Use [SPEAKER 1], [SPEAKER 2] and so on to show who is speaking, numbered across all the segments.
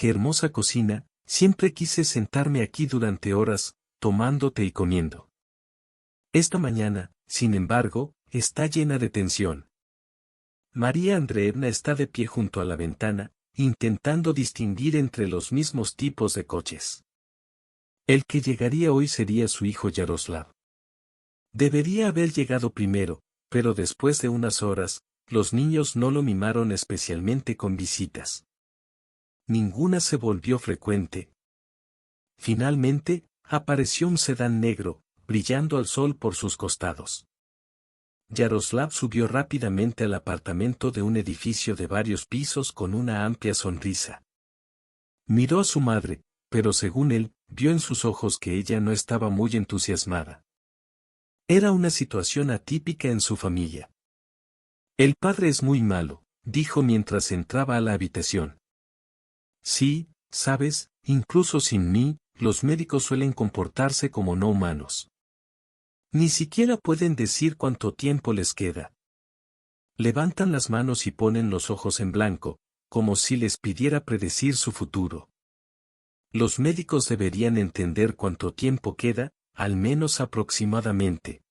[SPEAKER 1] qué hermosa cocina, siempre quise sentarme aquí durante horas, tomándote y comiendo. Esta mañana, sin embargo, está llena de tensión. María Andreevna está de pie junto a la ventana, intentando distinguir entre los mismos tipos de coches. El que llegaría hoy sería su hijo Yaroslav. Debería haber llegado primero, pero después de unas horas, los niños no lo mimaron especialmente con visitas. Ninguna se volvió frecuente. Finalmente, apareció un sedán negro, brillando al sol por sus costados. Yaroslav subió rápidamente al apartamento de un edificio de varios pisos con una amplia sonrisa. Miró a su madre, pero según él, vio en sus ojos que ella no estaba muy entusiasmada. Era una situación atípica en su familia. El padre es muy malo, dijo mientras entraba a la habitación. Sí, sabes, incluso sin mí, los médicos suelen comportarse como no humanos. Ni siquiera pueden decir cuánto tiempo les queda. Levantan las manos y ponen los ojos en blanco, como si les pidiera predecir su futuro. Los médicos deberían entender cuánto tiempo queda, al menos aproximadamente.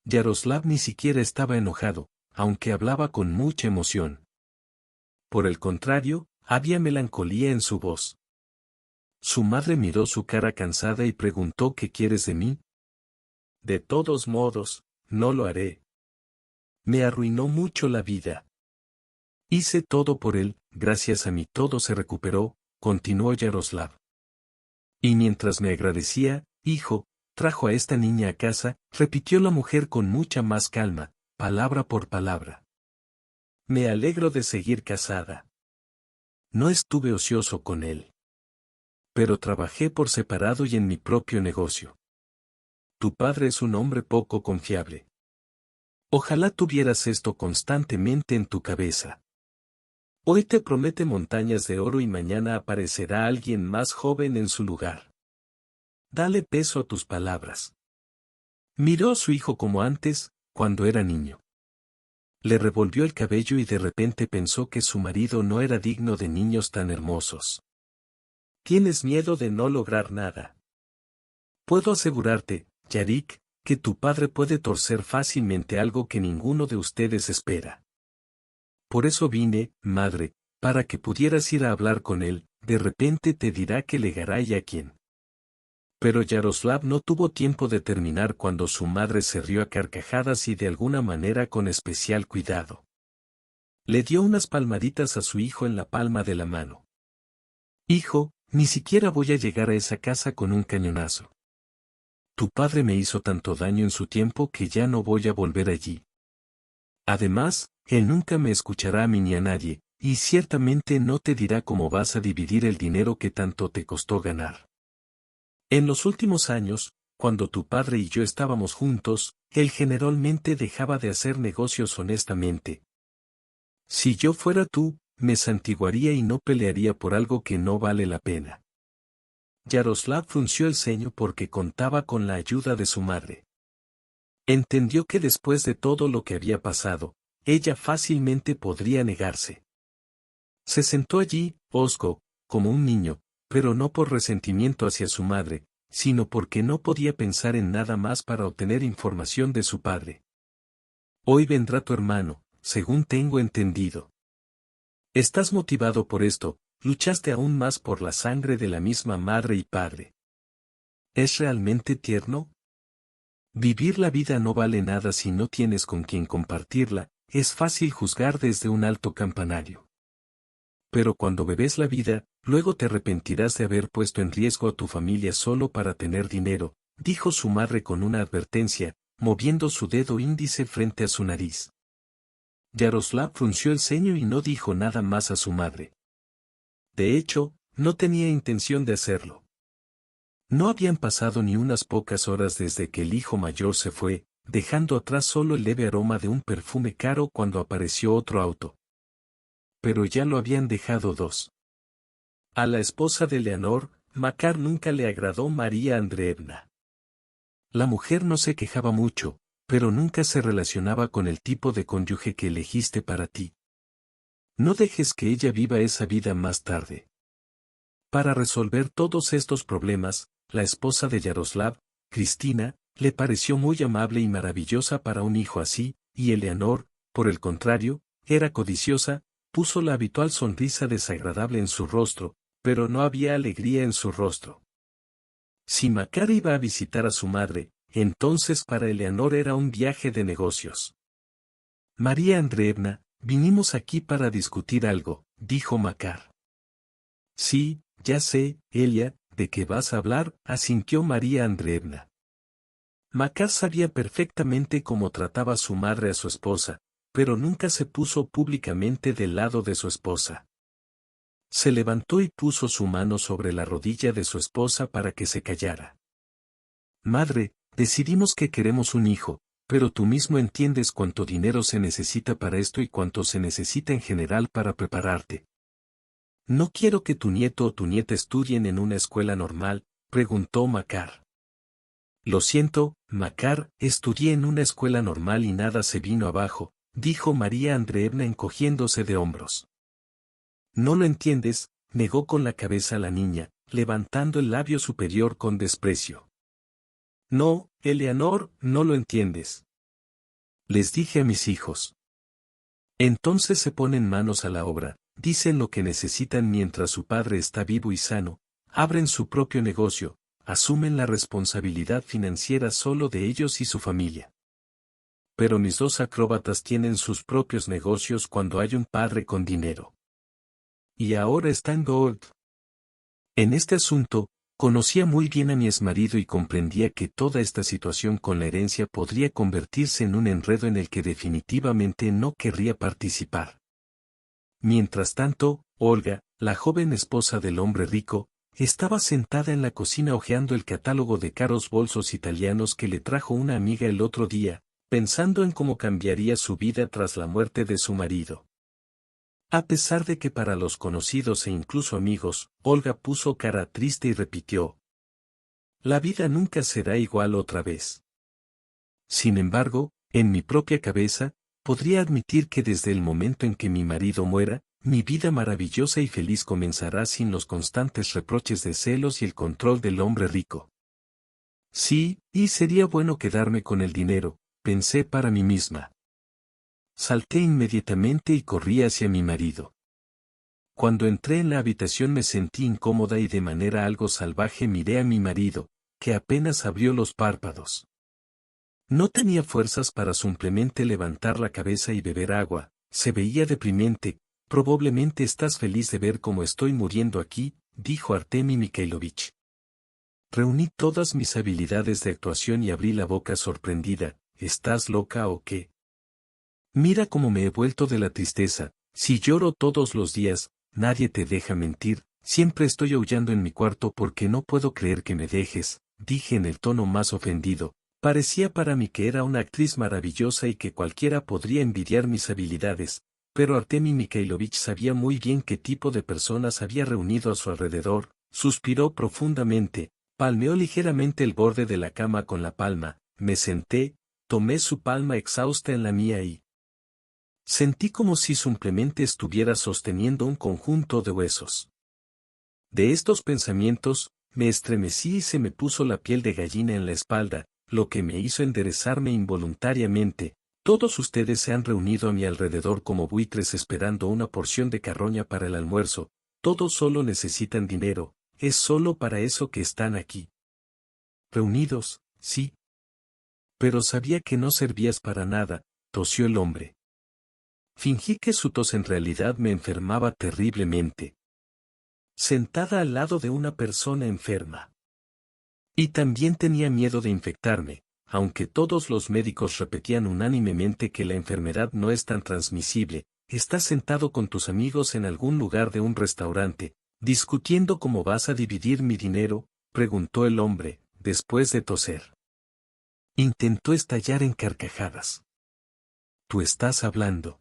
[SPEAKER 1] Yaroslav ni siquiera estaba enojado, aunque hablaba con mucha emoción. Por el contrario, había melancolía en su voz. Su madre miró su cara cansada y preguntó ¿qué quieres de mí? De todos modos, no lo haré. Me arruinó mucho la vida. Hice todo por él, gracias a mí todo se recuperó, continuó Yaroslav. Y mientras me agradecía, hijo, trajo a esta niña a casa, repitió la mujer con mucha más calma, palabra por palabra. Me alegro de seguir casada. No estuve ocioso con él. Pero trabajé por separado y en mi propio negocio. Tu padre es un hombre poco confiable. Ojalá tuvieras esto constantemente en tu cabeza. Hoy te promete montañas de oro y mañana aparecerá alguien más joven en su lugar. Dale peso a tus palabras. Miró a su hijo como antes, cuando era niño. Le revolvió el cabello y de repente pensó que su marido no era digno de niños tan hermosos. Tienes miedo de no lograr nada. Puedo asegurarte, Yarik, que tu padre puede torcer fácilmente algo que ninguno de ustedes espera. Por eso vine, madre, para que pudieras ir a hablar con él, de repente te dirá que Legaray a quién. Pero Yaroslav no tuvo tiempo de terminar cuando su madre se rió a carcajadas y de alguna manera con especial cuidado. Le dio unas palmaditas a su hijo en la palma de la mano. Hijo, ni siquiera voy a llegar a esa casa con un cañonazo. Tu padre me hizo tanto daño en su tiempo que ya no voy a volver allí. Además, él nunca me escuchará a mí ni a nadie, y ciertamente no te dirá cómo vas a dividir el dinero que tanto te costó ganar. En los últimos años, cuando tu padre y yo estábamos juntos, él generalmente dejaba de hacer negocios honestamente. Si yo fuera tú, me santiguaría y no pelearía por algo que no vale la pena. Yaroslav frunció el ceño porque contaba con la ayuda de su madre. Entendió que después de todo lo que había pasado, ella fácilmente podría negarse. Se sentó allí, hosco, como un niño, pero no por resentimiento hacia su madre, sino porque no podía pensar en nada más para obtener información de su padre. Hoy vendrá tu hermano, según tengo entendido. Estás motivado por esto, luchaste aún más por la sangre de la misma madre y padre. ¿Es realmente tierno? Vivir la vida no vale nada si no tienes con quien compartirla, es fácil juzgar desde un alto campanario. Pero cuando bebes la vida, luego te arrepentirás de haber puesto en riesgo a tu familia solo para tener dinero, dijo su madre con una advertencia, moviendo su dedo índice frente a su nariz. Yaroslav frunció el ceño y no dijo nada más a su madre. De hecho, no tenía intención de hacerlo. No habían pasado ni unas pocas horas desde que el hijo mayor se fue, dejando atrás solo el leve aroma de un perfume caro cuando apareció otro auto. Pero ya lo habían dejado dos. A la esposa de Leonor, Makar nunca le agradó María Andreevna. La mujer no se quejaba mucho, pero nunca se relacionaba con el tipo de cónyuge que elegiste para ti. No dejes que ella viva esa vida más tarde. Para resolver todos estos problemas, la esposa de Yaroslav, Cristina, le pareció muy amable y maravillosa para un hijo así, y Eleanor, por el contrario, era codiciosa, puso la habitual sonrisa desagradable en su rostro, pero no había alegría en su rostro. Si Makar iba a visitar a su madre, entonces para Eleanor era un viaje de negocios. María Andreevna, vinimos aquí para discutir algo, dijo Makar. Sí, ya sé, Elia, de qué vas a hablar, asintió María Andreevna. Makar sabía perfectamente cómo trataba su madre a su esposa, pero nunca se puso públicamente del lado de su esposa. Se levantó y puso su mano sobre la rodilla de su esposa para que se callara. Madre, decidimos que queremos un hijo, pero tú mismo entiendes cuánto dinero se necesita para esto y cuánto se necesita en general para prepararte. No quiero que tu nieto o tu nieta estudien en una escuela normal, preguntó Makar. Lo siento, Makar, estudié en una escuela normal y nada se vino abajo, dijo María Andreevna encogiéndose de hombros. No lo entiendes, negó con la cabeza la niña, levantando el labio superior con desprecio. No, Eleanor, no lo entiendes. Les dije a mis hijos. Entonces se ponen manos a la obra, dicen lo que necesitan mientras su padre está vivo y sano, abren su propio negocio, asumen la responsabilidad financiera solo de ellos y su familia. Pero mis dos acróbatas tienen sus propios negocios cuando hay un padre con dinero. Y ahora está en Gold. En este asunto, conocía muy bien a mi exmarido y comprendía que toda esta situación con la herencia podría convertirse en un enredo en el que definitivamente no querría participar. Mientras tanto, Olga, la joven esposa del hombre rico, estaba sentada en la cocina hojeando el catálogo de caros bolsos italianos que le trajo una amiga el otro día, pensando en cómo cambiaría su vida tras la muerte de su marido. A pesar de que para los conocidos e incluso amigos, Olga puso cara triste y repitió: la vida nunca será igual otra vez. Sin embargo, en mi propia cabeza, podría admitir que desde el momento en que mi marido muera, mi vida maravillosa y feliz comenzará sin los constantes reproches de celos y el control del hombre rico. Sí, y sería bueno quedarme con el dinero, pensé para mí misma. Salté inmediatamente y corrí hacia mi marido. Cuando entré en la habitación me sentí incómoda y de manera algo salvaje miré a mi marido, que apenas abrió los párpados. No tenía fuerzas para simplemente levantar la cabeza y beber agua, se veía deprimente. Probablemente estás feliz de ver cómo estoy muriendo aquí, dijo Artemi Mikhailovich. Reuní todas mis habilidades de actuación y abrí la boca sorprendida. ¿Estás loca o qué? Mira cómo me he vuelto de la tristeza. Si lloro todos los días, nadie te deja mentir, siempre estoy aullando en mi cuarto porque no puedo creer que me dejes, dije en el tono más ofendido. Parecía para mí que era una actriz maravillosa y que cualquiera podría envidiar mis habilidades, pero Artemi Mikhailovich sabía muy bien qué tipo de personas había reunido a su alrededor, suspiró profundamente, palmeó ligeramente el borde de la cama con la palma, me senté, tomé su palma exhausta en la mía y sentí como si simplemente estuviera sosteniendo un conjunto de huesos. De estos pensamientos, me estremecí y se me puso la piel de gallina en la espalda, lo que me hizo enderezarme involuntariamente. Todos ustedes se han reunido a mi alrededor como buitres esperando una porción de carroña para el almuerzo, todos solo necesitan dinero, es solo para eso que están aquí. Reunidos, sí. Pero sabía que no servías para nada, tosió el hombre. Fingí que su tos en realidad me enfermaba terriblemente. Sentada al lado de una persona enferma. Y también tenía miedo de infectarme, aunque todos los médicos repetían unánimemente que la enfermedad no es tan transmisible. Estás sentado con tus amigos en algún lugar de un restaurante, discutiendo cómo vas a dividir mi dinero, preguntó el hombre, después de toser. Intentó estallar en carcajadas. Tú estás hablando.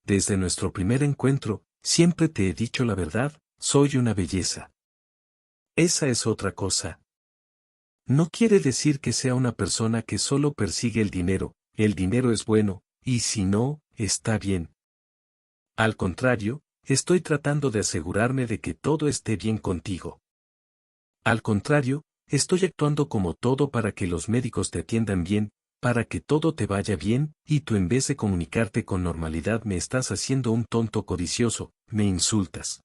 [SPEAKER 1] Desde nuestro primer encuentro, siempre te he dicho la verdad, soy una belleza. Esa es otra cosa. No quiere decir que sea una persona que solo persigue el dinero es bueno, y si no, está bien. Al contrario, estoy tratando de asegurarme de que todo esté bien contigo. Al contrario, estoy actuando como todo para que los médicos te atiendan bien, para que todo te vaya bien, y tú en vez de comunicarte con normalidad me estás haciendo un tonto codicioso, me insultas.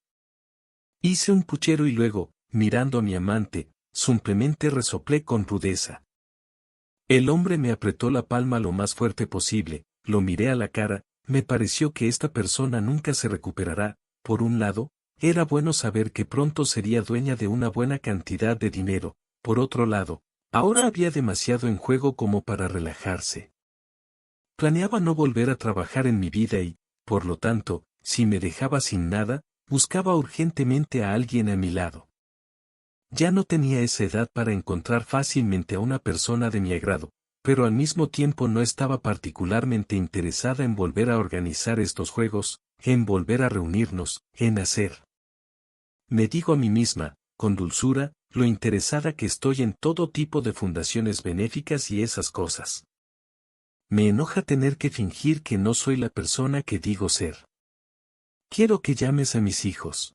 [SPEAKER 1] Hice un puchero y luego, mirando a mi amante, simplemente resoplé con rudeza. El hombre me apretó la palma lo más fuerte posible, lo miré a la cara, me pareció que esta persona nunca se recuperará. Por un lado, era bueno saber que pronto sería dueña de una buena cantidad de dinero, por otro lado, ahora había demasiado en juego como para relajarse. Planeaba no volver a trabajar en mi vida y, por lo tanto, si me dejaba sin nada, buscaba urgentemente a alguien a mi lado. Ya no tenía esa edad para encontrar fácilmente a una persona de mi agrado, pero al mismo tiempo no estaba particularmente interesada en volver a organizar estos juegos, en volver a reunirnos, en hacer. Me digo a mí misma, con dulzura, lo interesada que estoy en todo tipo de fundaciones benéficas y esas cosas. Me enoja tener que fingir que no soy la persona que digo ser. Quiero que llames a mis hijos.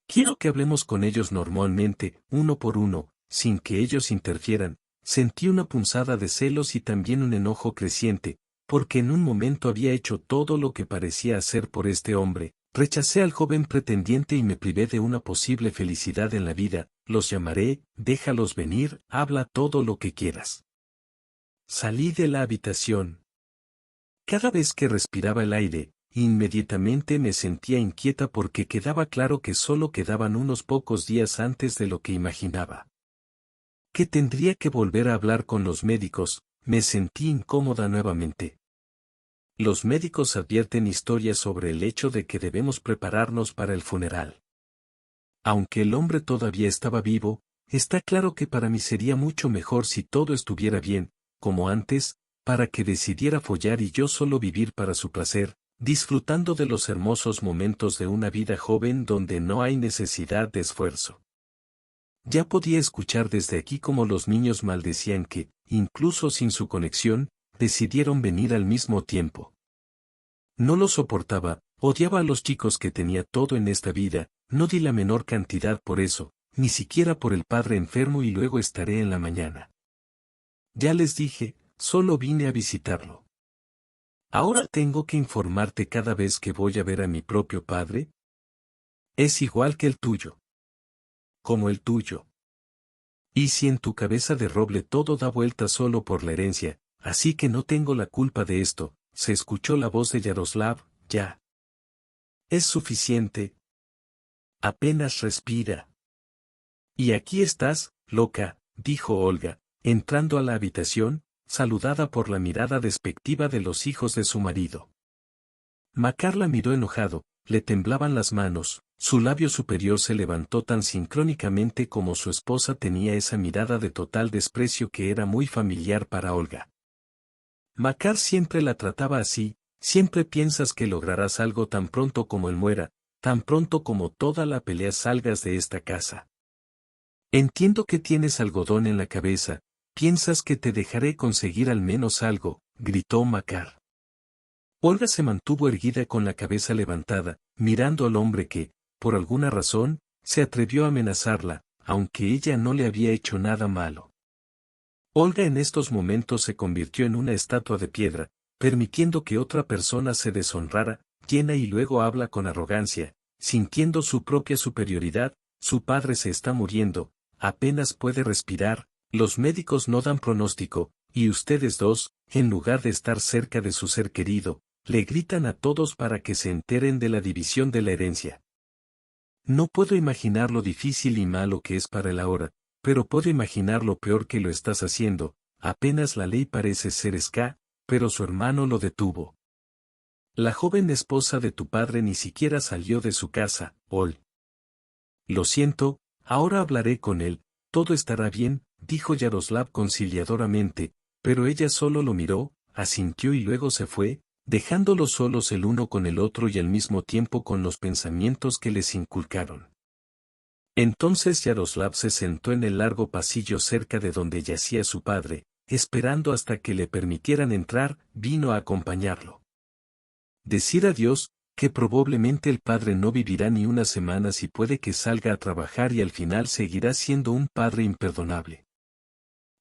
[SPEAKER 1] Quiero que hablemos con ellos normalmente, uno por uno, sin que ellos interfieran. Sentí una punzada de celos y también un enojo creciente, porque en un momento había hecho todo lo que parecía hacer por este hombre. Rechacé al joven pretendiente y me privé de una posible felicidad en la vida. Los llamaré, déjalos venir, habla todo lo que quieras. Salí de la habitación. Cada vez que respiraba el aire, inmediatamente me sentía inquieta porque quedaba claro que solo quedaban unos pocos días antes de lo que imaginaba. Que tendría que volver a hablar con los médicos, me sentí incómoda nuevamente. Los médicos advierten historias sobre el hecho de que debemos prepararnos para el funeral. Aunque el hombre todavía estaba vivo, está claro que para mí sería mucho mejor si todo estuviera bien, como antes, para que decidiera follar y yo solo vivir para su placer, disfrutando de los hermosos momentos de una vida joven donde no hay necesidad de esfuerzo. Ya podía escuchar desde aquí cómo los niños maldecían que, incluso sin su conexión, decidieron venir al mismo tiempo. No lo soportaba, odiaba a los chicos que tenía todo en esta vida, no di la menor cantidad por eso, ni siquiera por el padre enfermo y luego estaré en la mañana. Ya les dije, solo vine a visitarlo. ¿Ahora tengo que informarte cada vez que voy a ver a mi propio padre? Es igual que el tuyo. Como el tuyo. Y si en tu cabeza de roble todo da vuelta solo por la herencia, así que no tengo la culpa de esto, se escuchó la voz de Yaroslav, ya. Es suficiente. Apenas respira. Y aquí estás, loca, dijo Olga, entrando a la habitación, saludada por la mirada despectiva de los hijos de su marido. Makar la miró enojado, le temblaban las manos, su labio superior se levantó tan sincrónicamente como su esposa tenía esa mirada de total desprecio que era muy familiar para Olga. Makar siempre la trataba así, siempre piensas que lograrás algo tan pronto como él muera, tan pronto como toda la pelea salgas de esta casa. Entiendo que tienes algodón en la cabeza, piensas que te dejaré conseguir al menos algo, gritó Makar. Olga se mantuvo erguida con la cabeza levantada, mirando al hombre que, por alguna razón, se atrevió a amenazarla, aunque ella no le había hecho nada malo. Olga en estos momentos se convirtió en una estatua de piedra, permitiendo que otra persona se deshonrara, llena y luego habla con arrogancia, sintiendo su propia superioridad, su padre se está muriendo, apenas puede respirar, los médicos no dan pronóstico, y ustedes dos, en lugar de estar cerca de su ser querido, le gritan a todos para que se enteren de la división de la herencia. No puedo imaginar lo difícil y malo que es para él ahora, pero puedo imaginar lo peor que lo estás haciendo, apenas la ley parece ser esca, pero su hermano lo detuvo. La joven esposa de tu padre ni siquiera salió de su casa, Ol. Lo siento, ahora hablaré con él, todo estará bien, dijo Yaroslav conciliadoramente, pero ella solo lo miró, asintió y luego se fue, dejándolos solos el uno con el otro y al mismo tiempo con los pensamientos que les inculcaron. Entonces Yaroslav se sentó en el largo pasillo cerca de donde yacía su padre, esperando hasta que le permitieran entrar, vino a acompañarlo. Decir adiós, que probablemente el padre no vivirá ni unas semanas y puede que salga a trabajar y al final seguirá siendo un padre imperdonable.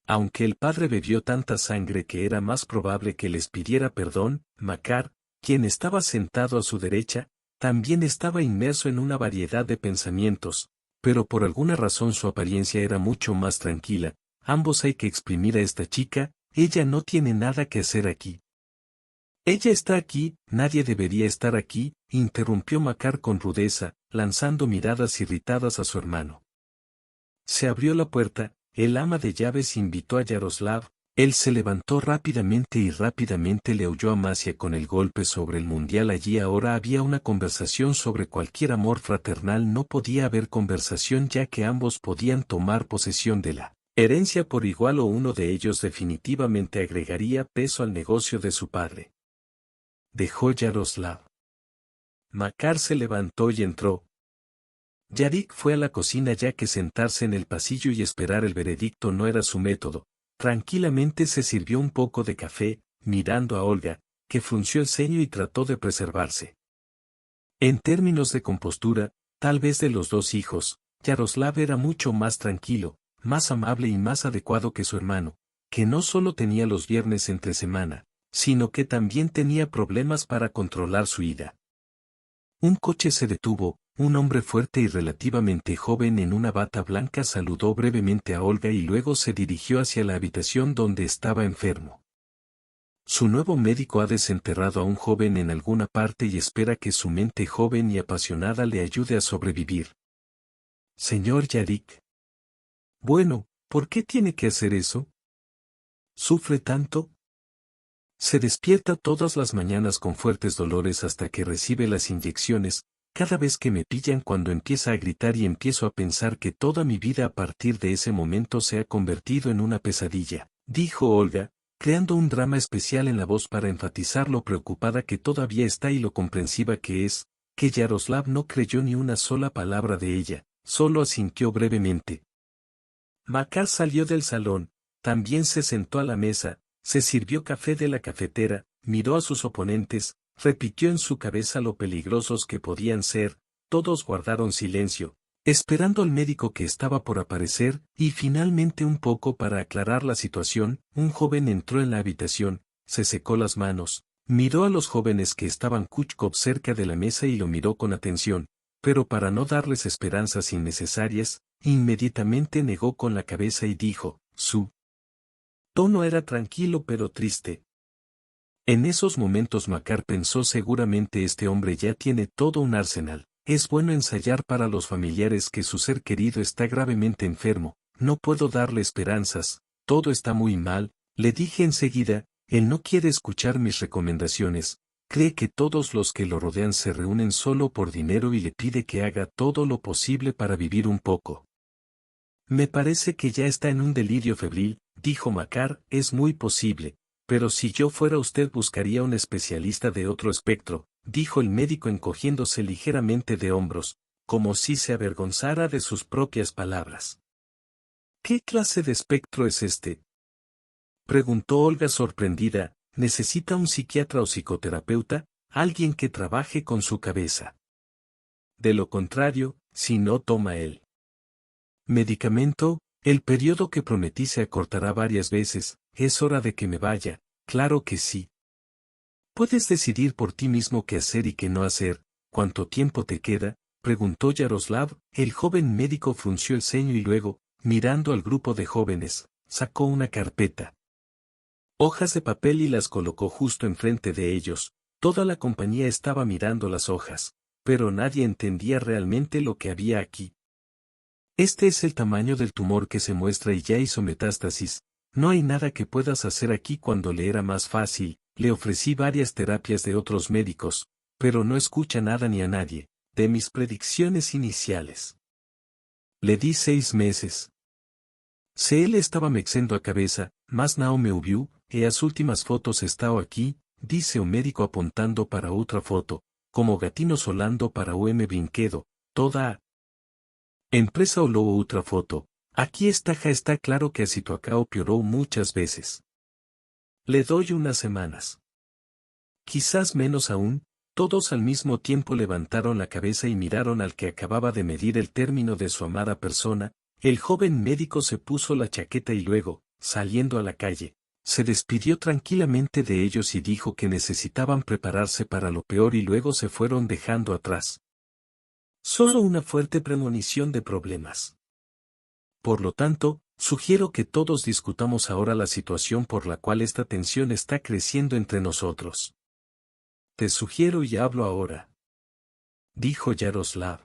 [SPEAKER 1] Aunque el padre bebió tanta sangre que era más probable que les pidiera perdón, Makar, quien estaba sentado a su derecha, también estaba inmerso en una variedad de pensamientos, pero por alguna razón su apariencia era mucho más tranquila. Ambos hay que exprimir a esta chica, ella no tiene nada que hacer aquí. Ella está aquí, nadie debería estar aquí, interrumpió Makar con rudeza, lanzando miradas irritadas a su hermano. Se abrió la puerta, el ama de llaves invitó a Yaroslav, él se levantó rápidamente y rápidamente le oyó a Masia con el golpe sobre el mundial. Allí ahora había una conversación sobre cualquier amor fraternal, no podía haber conversación ya que ambos podían tomar posesión de la herencia por igual o uno de ellos definitivamente agregaría peso al negocio de su padre. Dejó Yaroslav. Makar se levantó y entró. Yarik fue a la cocina ya que sentarse en el pasillo y esperar el veredicto no era su método. Tranquilamente se sirvió un poco de café, mirando a Olga, que frunció el ceño y trató de preservarse. En términos de compostura, tal vez de los dos hijos, Yaroslav era mucho más tranquilo, más amable y más adecuado que su hermano, que no solo tenía los viernes entre semana, sino que también tenía problemas para controlar su ira. Un coche se detuvo, un hombre fuerte y relativamente joven en una bata blanca saludó brevemente a Olga y luego se dirigió hacia la habitación donde estaba enfermo. Su nuevo médico ha desenterrado a un joven en alguna parte y espera que su mente joven y apasionada le ayude a sobrevivir. Señor Yarik. Bueno, ¿por qué tiene que hacer eso? ¿Sufre tanto? Se despierta todas las mañanas con fuertes dolores hasta que recibe las inyecciones. Cada vez que me pillan cuando empieza a gritar y empiezo a pensar que toda mi vida a partir de ese momento se ha convertido en una pesadilla, dijo Olga, creando un drama especial en la voz para enfatizar lo preocupada que todavía está y lo comprensiva que es, que Yaroslav no creyó ni una sola palabra de ella, solo asintió brevemente. Makar salió del salón, también se sentó a la mesa, se sirvió café de la cafetera, miró a sus oponentes, repitió en su cabeza lo peligrosos que podían ser, todos guardaron silencio, esperando al médico que estaba por aparecer, y finalmente un poco para aclarar la situación, un joven entró en la habitación, se secó las manos, miró a los jóvenes que estaban Kuchkov cerca de la mesa y lo miró con atención, pero para no darles esperanzas innecesarias, inmediatamente negó con la cabeza y dijo, su tono era tranquilo pero triste. En esos momentos Makar pensó seguramente este hombre ya tiene todo un arsenal, es bueno ensayar para los familiares que su ser querido está gravemente enfermo, no puedo darle esperanzas, todo está muy mal, le dije enseguida, él no quiere escuchar mis recomendaciones, cree que todos los que lo rodean se reúnen solo por dinero y le pide que haga todo lo posible para vivir un poco. Me parece que ya está en un delirio febril, dijo Makar, es muy posible. Pero si yo fuera usted buscaría un especialista de otro espectro, dijo el médico encogiéndose ligeramente de hombros, como si se avergonzara de sus propias palabras. ¿Qué clase de espectro es este? Preguntó Olga sorprendida, ¿necesita un psiquiatra o psicoterapeuta, alguien que trabaje con su cabeza? De lo contrario, si no toma él medicamento, el periodo que prometí se acortará varias veces, es hora de que me vaya, claro que sí. ¿Puedes decidir por ti mismo qué hacer y qué no hacer? ¿Cuánto tiempo te queda? Preguntó Yaroslav, el joven médico frunció el ceño y luego, mirando al grupo de jóvenes, sacó una carpeta. Hojas de papel y las colocó justo enfrente de ellos, toda la compañía estaba mirando las hojas, pero nadie entendía realmente lo que había aquí. Este es el tamaño del tumor que se muestra y ya hizo metástasis. No hay nada que puedas hacer aquí cuando le era más fácil, le ofrecí varias terapias de otros médicos, pero no escucha nada ni a nadie, de mis predicciones iniciales. Le di 6 meses. Se él estaba mexendo a cabeza, mas não me ouviu, e as últimas fotos estão aquí, dice o médico apontando para outra foto, como gatino solando para o M brinquedo, toda a empresa olou outra foto. Aquí está claro que a situação piorou muchas veces. Le doy unas semanas. Quizás menos aún, Todos al mismo tiempo levantaron la cabeza y miraron al que acababa de medir el término de su amada persona. El joven médico se puso la chaqueta y luego, saliendo a la calle, se despidió tranquilamente de ellos y dijo que necesitaban prepararse para lo peor y luego se fueron dejando atrás solo una fuerte premonición de problemas. Por lo tanto, sugiero que todos discutamos ahora la situación por la cual esta tensión está creciendo entre nosotros. Te sugiero y hablo ahora, dijo Yaroslav.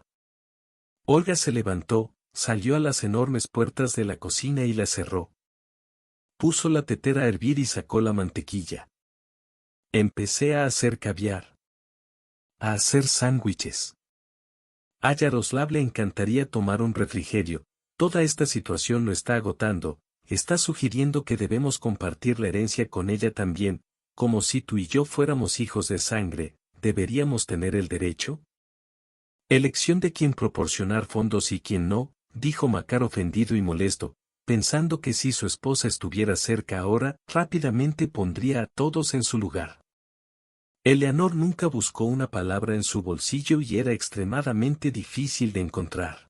[SPEAKER 1] Olga se levantó, salió a las enormes puertas de la cocina y la cerró. Puso la tetera a hervir y sacó la mantequilla. Empecé a hacer caviar. A hacer sándwiches. A Yaroslav le encantaría tomar un refrigerio. Toda esta situación lo está agotando, está sugiriendo que debemos compartir la herencia con ella también, como si tú y yo fuéramos hijos de sangre, ¿deberíamos tener el derecho? Elección de quién proporcionar fondos y quién no, dijo Makar ofendido y molesto, pensando que si su esposa estuviera cerca ahora, rápidamente pondría a todos en su lugar. Eleanor nunca buscó una palabra en su bolsillo y era extremadamente difícil de encontrar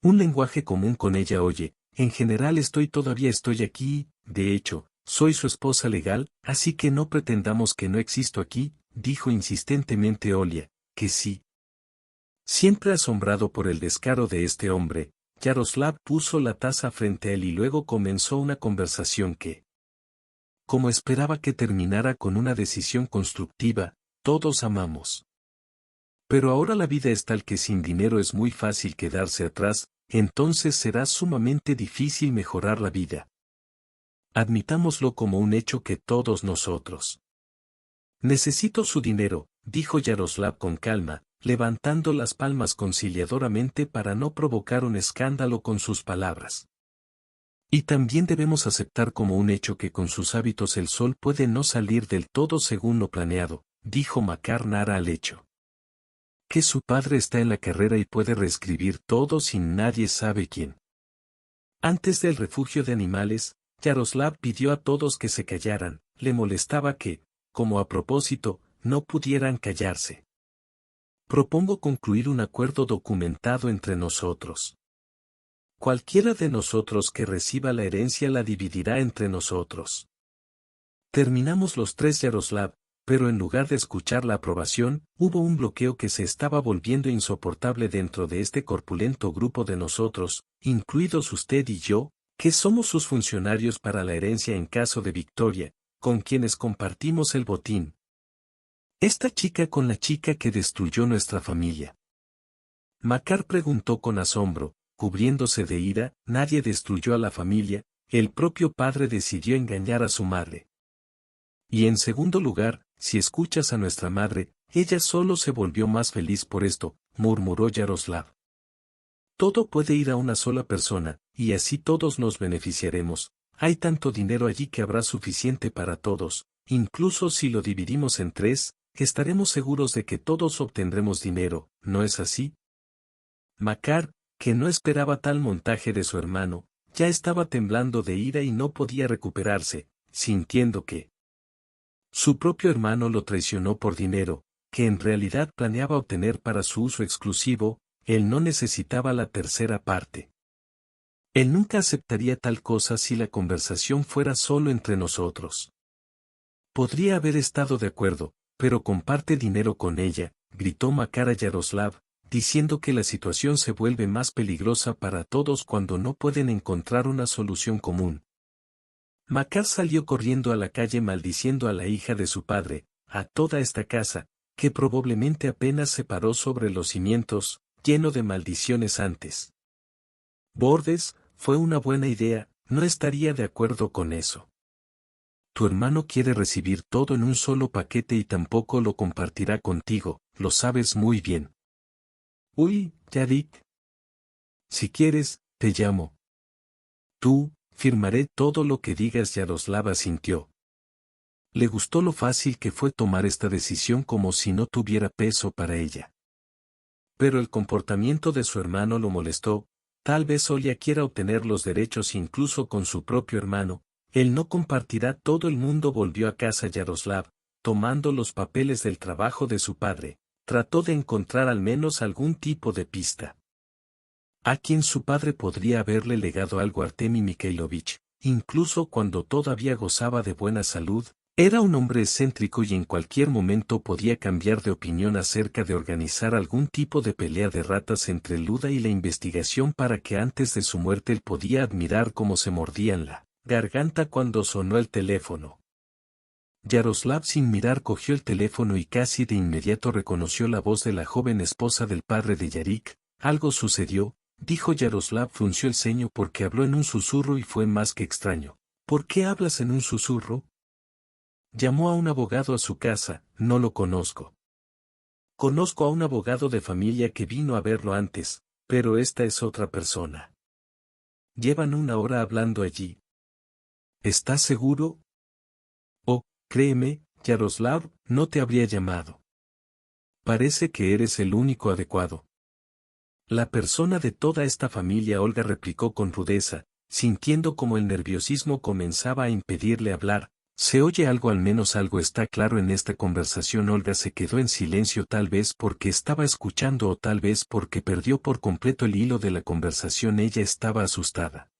[SPEAKER 1] un lenguaje común con ella. Oye, en general todavía estoy aquí, de hecho, soy su esposa legal, así que no pretendamos que no existo aquí, dijo insistentemente Olia, que sí. Siempre asombrado por el descaro de este hombre, Yaroslav puso la taza frente a él y luego comenzó una conversación que, como esperaba que terminara con una decisión constructiva, todos amamos. Pero ahora la vida es tal que sin dinero es muy fácil quedarse atrás, entonces será sumamente difícil mejorar la vida. Admitámoslo como un hecho que todos nosotros. Necesito su dinero, dijo Yaroslav con calma, levantando las palmas conciliadoramente para no provocar un escándalo con sus palabras. Y también debemos aceptar como un hecho que con sus hábitos el sol puede no salir del todo según lo planeado, dijo Makar Nara al hecho. Que su padre está en la carrera y puede reescribir todo sin nadie sabe quién. Antes del refugio de animales, Yaroslav pidió a todos que se callaran, le molestaba que, como a propósito, no pudieran callarse. Propongo concluir un acuerdo documentado entre nosotros. Cualquiera de nosotros que reciba la herencia la dividirá entre nosotros. Terminamos los tres Yaroslav, pero en lugar de escuchar la aprobación, hubo un bloqueo que se estaba volviendo insoportable dentro de este corpulento grupo de nosotros, incluidos usted y yo, que somos sus funcionarios para la herencia en caso de victoria, con quienes compartimos el botín. Esta chica con la chica que destruyó nuestra familia. Makar preguntó con asombro, cubriéndose de ira, nadie destruyó a la familia, el propio padre decidió engañar a su madre. Y en segundo lugar, si escuchas a nuestra madre, ella solo se volvió más feliz por esto, murmuró Yaroslav. Todo puede ir a una sola persona, y así todos nos beneficiaremos. Hay tanto dinero allí que habrá suficiente para todos, incluso si lo dividimos en tres, estaremos seguros de que todos obtendremos dinero, ¿no es así? Makar, que no esperaba tal montaje de su hermano, ya estaba temblando de ira y no podía recuperarse, sintiendo que su propio hermano lo traicionó por dinero, que en realidad planeaba obtener para su uso exclusivo. Él no necesitaba la tercera parte. Él nunca aceptaría tal cosa si la conversación fuera solo entre nosotros. Podría haber estado de acuerdo, pero comparte dinero con ella, gritó Makar a Yaroslav, diciendo que la situación se vuelve más peligrosa para todos cuando no pueden encontrar una solución común. Makar salió corriendo a la calle maldiciendo a la hija de su padre, a toda esta casa, que probablemente apenas se paró sobre los cimientos, lleno de maldiciones antes. Bordes, fue una buena idea, no estaría de acuerdo con eso. Tu hermano quiere recibir todo en un solo paquete y tampoco lo compartirá contigo, lo sabes muy bien. Uy, Yarik. Si quieres, te llamo. Tú, firmaré todo lo que digas. Yaroslava sintió. Le gustó lo fácil que fue tomar esta decisión como si no tuviera peso para ella. Pero el comportamiento de su hermano lo molestó, tal vez Olia quiera obtener los derechos incluso con su propio hermano, él no compartirá todo. El mundo volvió a casa Yaroslav, tomando los papeles del trabajo de su padre, trató de encontrar al menos algún tipo de pista. A quien su padre podría haberle legado algo a Artemi Mikhailovich, incluso cuando todavía gozaba de buena salud. Era un hombre excéntrico y en cualquier momento podía cambiar de opinión acerca de organizar algún tipo de pelea de ratas entre Luda y la investigación para que antes de su muerte él podía admirar cómo se mordían la garganta cuando sonó el teléfono. Yaroslav sin mirar cogió el teléfono y casi de inmediato reconoció la voz de la joven esposa del padre de Yarik. Algo sucedió, dijo Yaroslav, frunció el ceño porque habló en un susurro y fue más que extraño. ¿Por qué hablas en un susurro? Llamó a un abogado a su casa, no lo conozco. Conozco a un abogado de familia que vino a verlo antes, pero esta es otra persona. Llevan una hora hablando allí. ¿Estás seguro? Oh, créeme, Yaroslav, no te habría llamado. Parece que eres el único adecuado. La persona de toda esta familia, Olga replicó con rudeza, sintiendo como el nerviosismo comenzaba a impedirle hablar. ¿Se oye algo? Al menos algo está claro en esta conversación. Olga se quedó en silencio, tal vez porque estaba escuchando o tal vez porque perdió por completo el hilo de la conversación. Ella estaba asustada.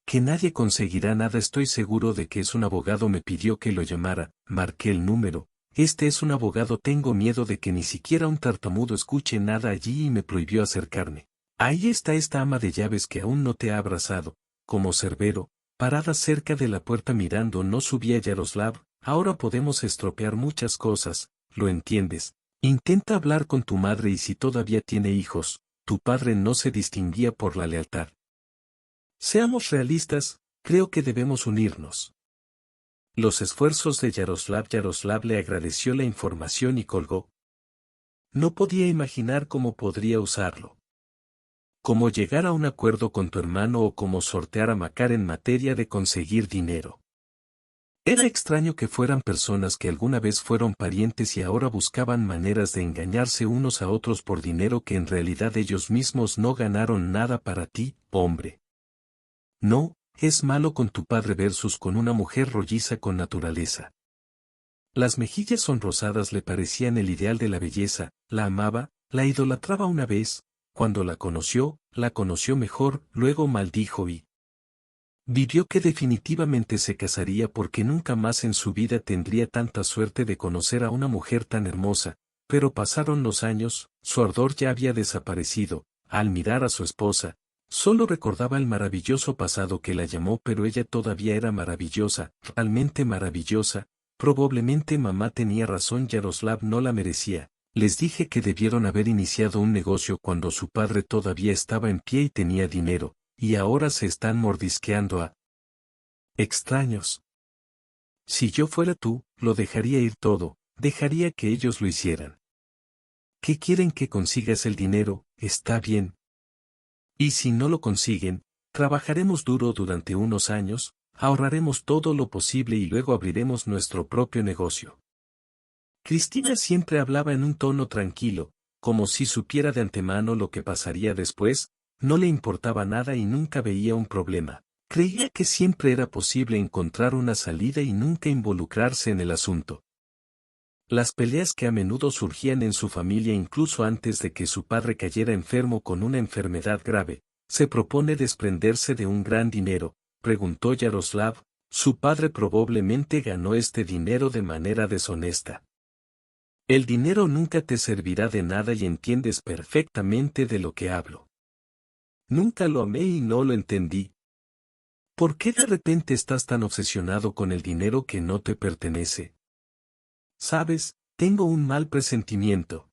[SPEAKER 1] Que nadie conseguirá nada, estoy seguro de que es un abogado. Me pidió que lo llamara, marqué el número. Este es un abogado, tengo miedo de que ni siquiera un tartamudo escuche nada allí y me prohibió acercarme. Ahí está esta ama de llaves que aún no te ha abrazado, como Cerbero, parada cerca de la puerta mirando. No subía Yaroslav, ahora podemos estropear muchas cosas, ¿lo entiendes? Intenta hablar con tu madre y si todavía tiene hijos, tu padre no se distinguía por la lealtad. Seamos realistas, creo que debemos unirnos. Los esfuerzos de Yaroslav le agradeció la información y colgó. No podía imaginar cómo podría usarlo. Cómo llegar a un acuerdo con tu hermano o cómo sortear a Makar en materia de conseguir dinero. Era extraño que fueran personas que alguna vez fueron parientes y ahora buscaban maneras de engañarse unos a otros por dinero que en realidad ellos mismos no ganaron nada. Para ti, hombre. No, es malo con tu padre versus con una mujer rolliza con naturaleza. Las mejillas sonrosadas le parecían el ideal de la belleza, la amaba, la idolatraba una vez, cuando la conoció mejor, luego maldijo y vivió que definitivamente se casaría porque nunca más en su vida tendría tanta suerte de conocer a una mujer tan hermosa, pero pasaron los años, su ardor ya había desaparecido. Al mirar a su esposa, solo recordaba el maravilloso pasado que la llamó, pero ella todavía era maravillosa, realmente maravillosa. Probablemente mamá tenía razón, Yaroslav no la merecía. Les dije que debieron haber iniciado un negocio cuando su padre todavía estaba en pie y tenía dinero, y ahora se están mordisqueando a extraños. Si yo fuera tú, lo dejaría ir todo, dejaría que ellos lo hicieran. ¿Qué quieren? Que consigas el dinero? Está bien. Y si no lo consiguen, trabajaremos duro durante unos años, ahorraremos todo lo posible y luego abriremos nuestro propio negocio. Cristina siempre hablaba en un tono tranquilo, como si supiera de antemano lo que pasaría después. No le importaba nada y nunca veía un problema. Creía que siempre era posible encontrar una salida y nunca involucrarse en el asunto. Las peleas que a menudo surgían en su familia incluso antes de que su padre cayera enfermo con una enfermedad grave. ¿Se propone desprenderse de un gran dinero?, preguntó Yaroslav. Su padre probablemente ganó este dinero de manera deshonesta. El dinero nunca te servirá de nada y entiendes perfectamente de lo que hablo. Nunca lo amé y no lo entendí. ¿Por qué de repente estás tan obsesionado con el dinero que no te pertenece? Sabes, tengo un mal presentimiento.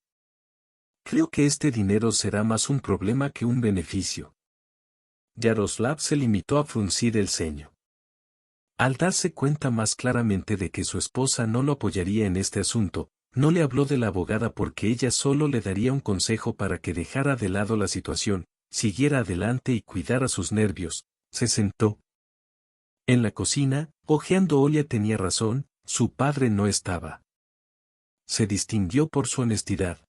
[SPEAKER 1] Creo que este dinero será más un problema que un beneficio. Yaroslav se limitó a fruncir el ceño. Al darse cuenta más claramente de que su esposa no lo apoyaría en este asunto, no le habló de la abogada porque ella solo le daría un consejo para que dejara de lado la situación, siguiera adelante y cuidara sus nervios. Se sentó en la cocina, hojeando. Olia tenía razón, su padre no estaba. Se distinguió por su honestidad.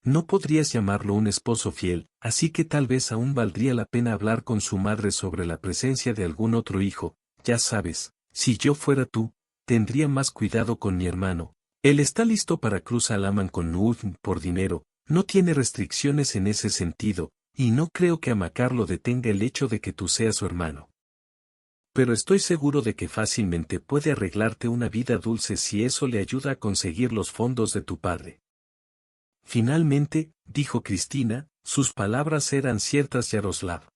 [SPEAKER 1] No podrías llamarlo un esposo fiel, así que tal vez aún valdría la pena hablar con su madre sobre la presencia de algún otro hijo. Ya sabes, si yo fuera tú, tendría más cuidado con mi hermano. Él está listo para Cruz Alaman con Nulf por dinero, no tiene restricciones en ese sentido, y no creo que a Makar lo detenga el hecho de que tú seas su hermano. Pero estoy seguro de que fácilmente puede arreglarte una vida dulce si eso le ayuda a conseguir los fondos de tu padre. Finalmente, dijo Cristina, sus palabras eran ciertas. Yaroslav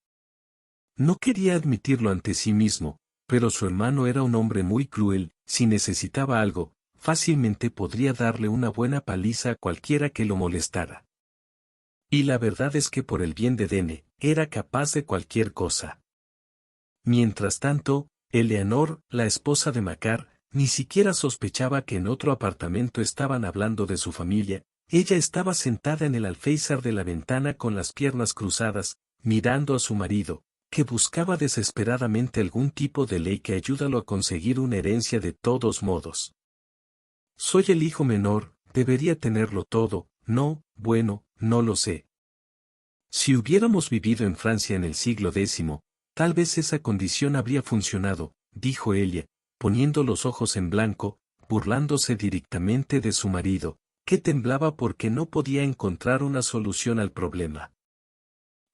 [SPEAKER 1] no quería admitirlo ante sí mismo, pero su hermano era un hombre muy cruel, si necesitaba algo, fácilmente podría darle una buena paliza a cualquiera que lo molestara. Y la verdad es que por el bien de Dene, era capaz de cualquier cosa. Mientras tanto, Eleanor, la esposa de Makar, ni siquiera sospechaba que en otro apartamento estaban hablando de su familia. Ella estaba sentada en el alféizar de la ventana con las piernas cruzadas, mirando a su marido, que buscaba desesperadamente algún tipo de ley que ayúdalo a conseguir una herencia de todos modos. Soy el hijo menor, debería tenerlo todo. No, bueno, no lo sé. Si hubiéramos vivido en Francia en el siglo X, tal vez esa condición habría funcionado, dijo ella, poniendo los ojos en blanco, burlándose directamente de su marido, que temblaba porque no podía encontrar una solución al problema.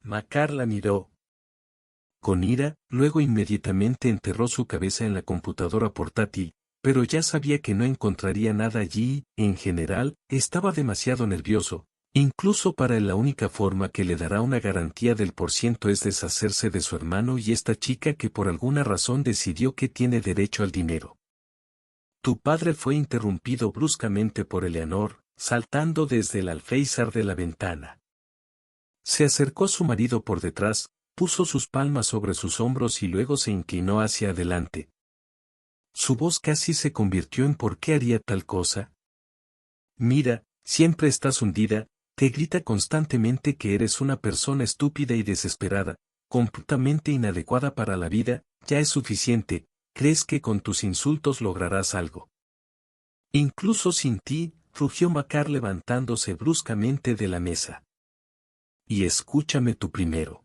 [SPEAKER 1] Makar la miró con ira, luego inmediatamente enterró su cabeza en la computadora portátil, pero ya sabía que no encontraría nada allí. En general, estaba demasiado nervioso. Incluso para él la única forma que le dará una garantía del % es deshacerse de su hermano y esta chica que por alguna razón decidió que tiene derecho al dinero. Tu padre fue interrumpido bruscamente por Eleanor, saltando desde el alféizar de la ventana. Se acercó a su marido por detrás, puso sus palmas sobre sus hombros y luego se inclinó hacia adelante. Su voz casi se convirtió en ¿por qué haría tal cosa? Mira, siempre estás hundida. Te grita constantemente que eres una persona estúpida y desesperada, completamente inadecuada para la vida. Ya es suficiente. ¿Crees que con tus insultos lograrás algo? Incluso sin ti, rugió Makar levantándose bruscamente de la mesa. Y escúchame tú primero.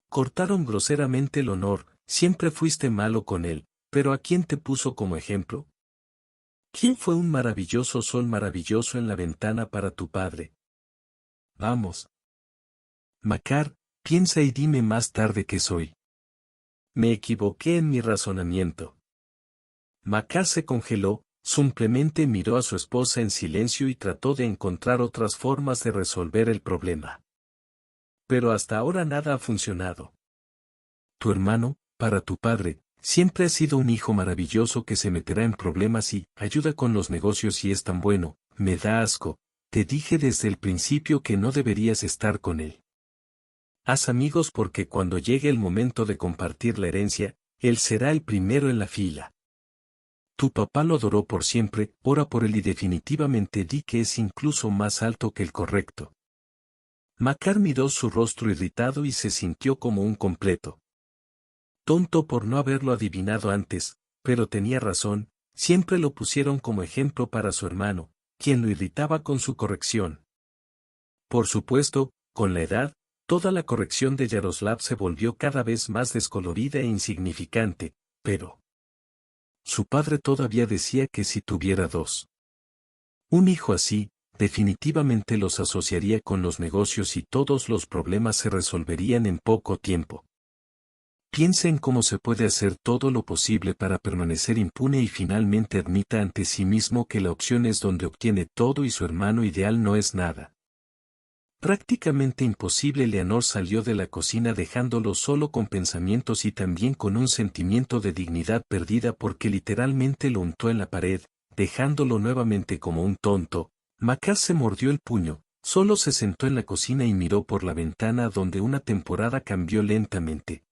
[SPEAKER 1] Cortaron groseramente el honor, siempre fuiste malo con él, pero ¿a quién te puso como ejemplo? ¿Quién fue un maravilloso sol maravilloso en la ventana para tu padre? Vamos. Makar, piensa y dime más tarde qué soy. Me equivoqué en mi razonamiento. Makar se congeló, simplemente miró a su esposa en silencio y trató de encontrar otras formas de resolver el problema. Pero hasta ahora nada ha funcionado. Tu hermano, para tu padre, siempre ha sido un hijo maravilloso que se meterá en problemas y ayuda con los negocios y es tan bueno. Me da asco. Te dije desde el principio que no deberías estar con él. Haz amigos porque cuando llegue el momento de compartir la herencia, él será el primero en la fila. Tu papá lo adoró por siempre, ora por él y definitivamente di que es incluso más alto que el correcto. Makar miró su rostro irritado y se sintió como un completo tonto por no haberlo adivinado antes, pero tenía razón, siempre lo pusieron como ejemplo para su hermano, quien lo irritaba con su corrección. Por supuesto, con la edad, toda la corrección de Yaroslav se volvió cada vez más descolorida e insignificante, pero su padre todavía decía que si tuviera un hijo así, definitivamente los asociaría con los negocios y todos los problemas se resolverían en poco tiempo. Piensa en cómo se puede hacer todo lo posible para permanecer impune y finalmente admita ante sí mismo que la opción es donde obtiene todo y su hermano ideal no es nada. Prácticamente imposible. Leonor salió de la cocina dejándolo solo con pensamientos y también con un sentimiento de dignidad perdida porque literalmente lo untó en la pared, dejándolo nuevamente como un tonto. Makar se mordió el puño, solo se sentó en la cocina y miró por la ventana donde una temporada cambió lentamente.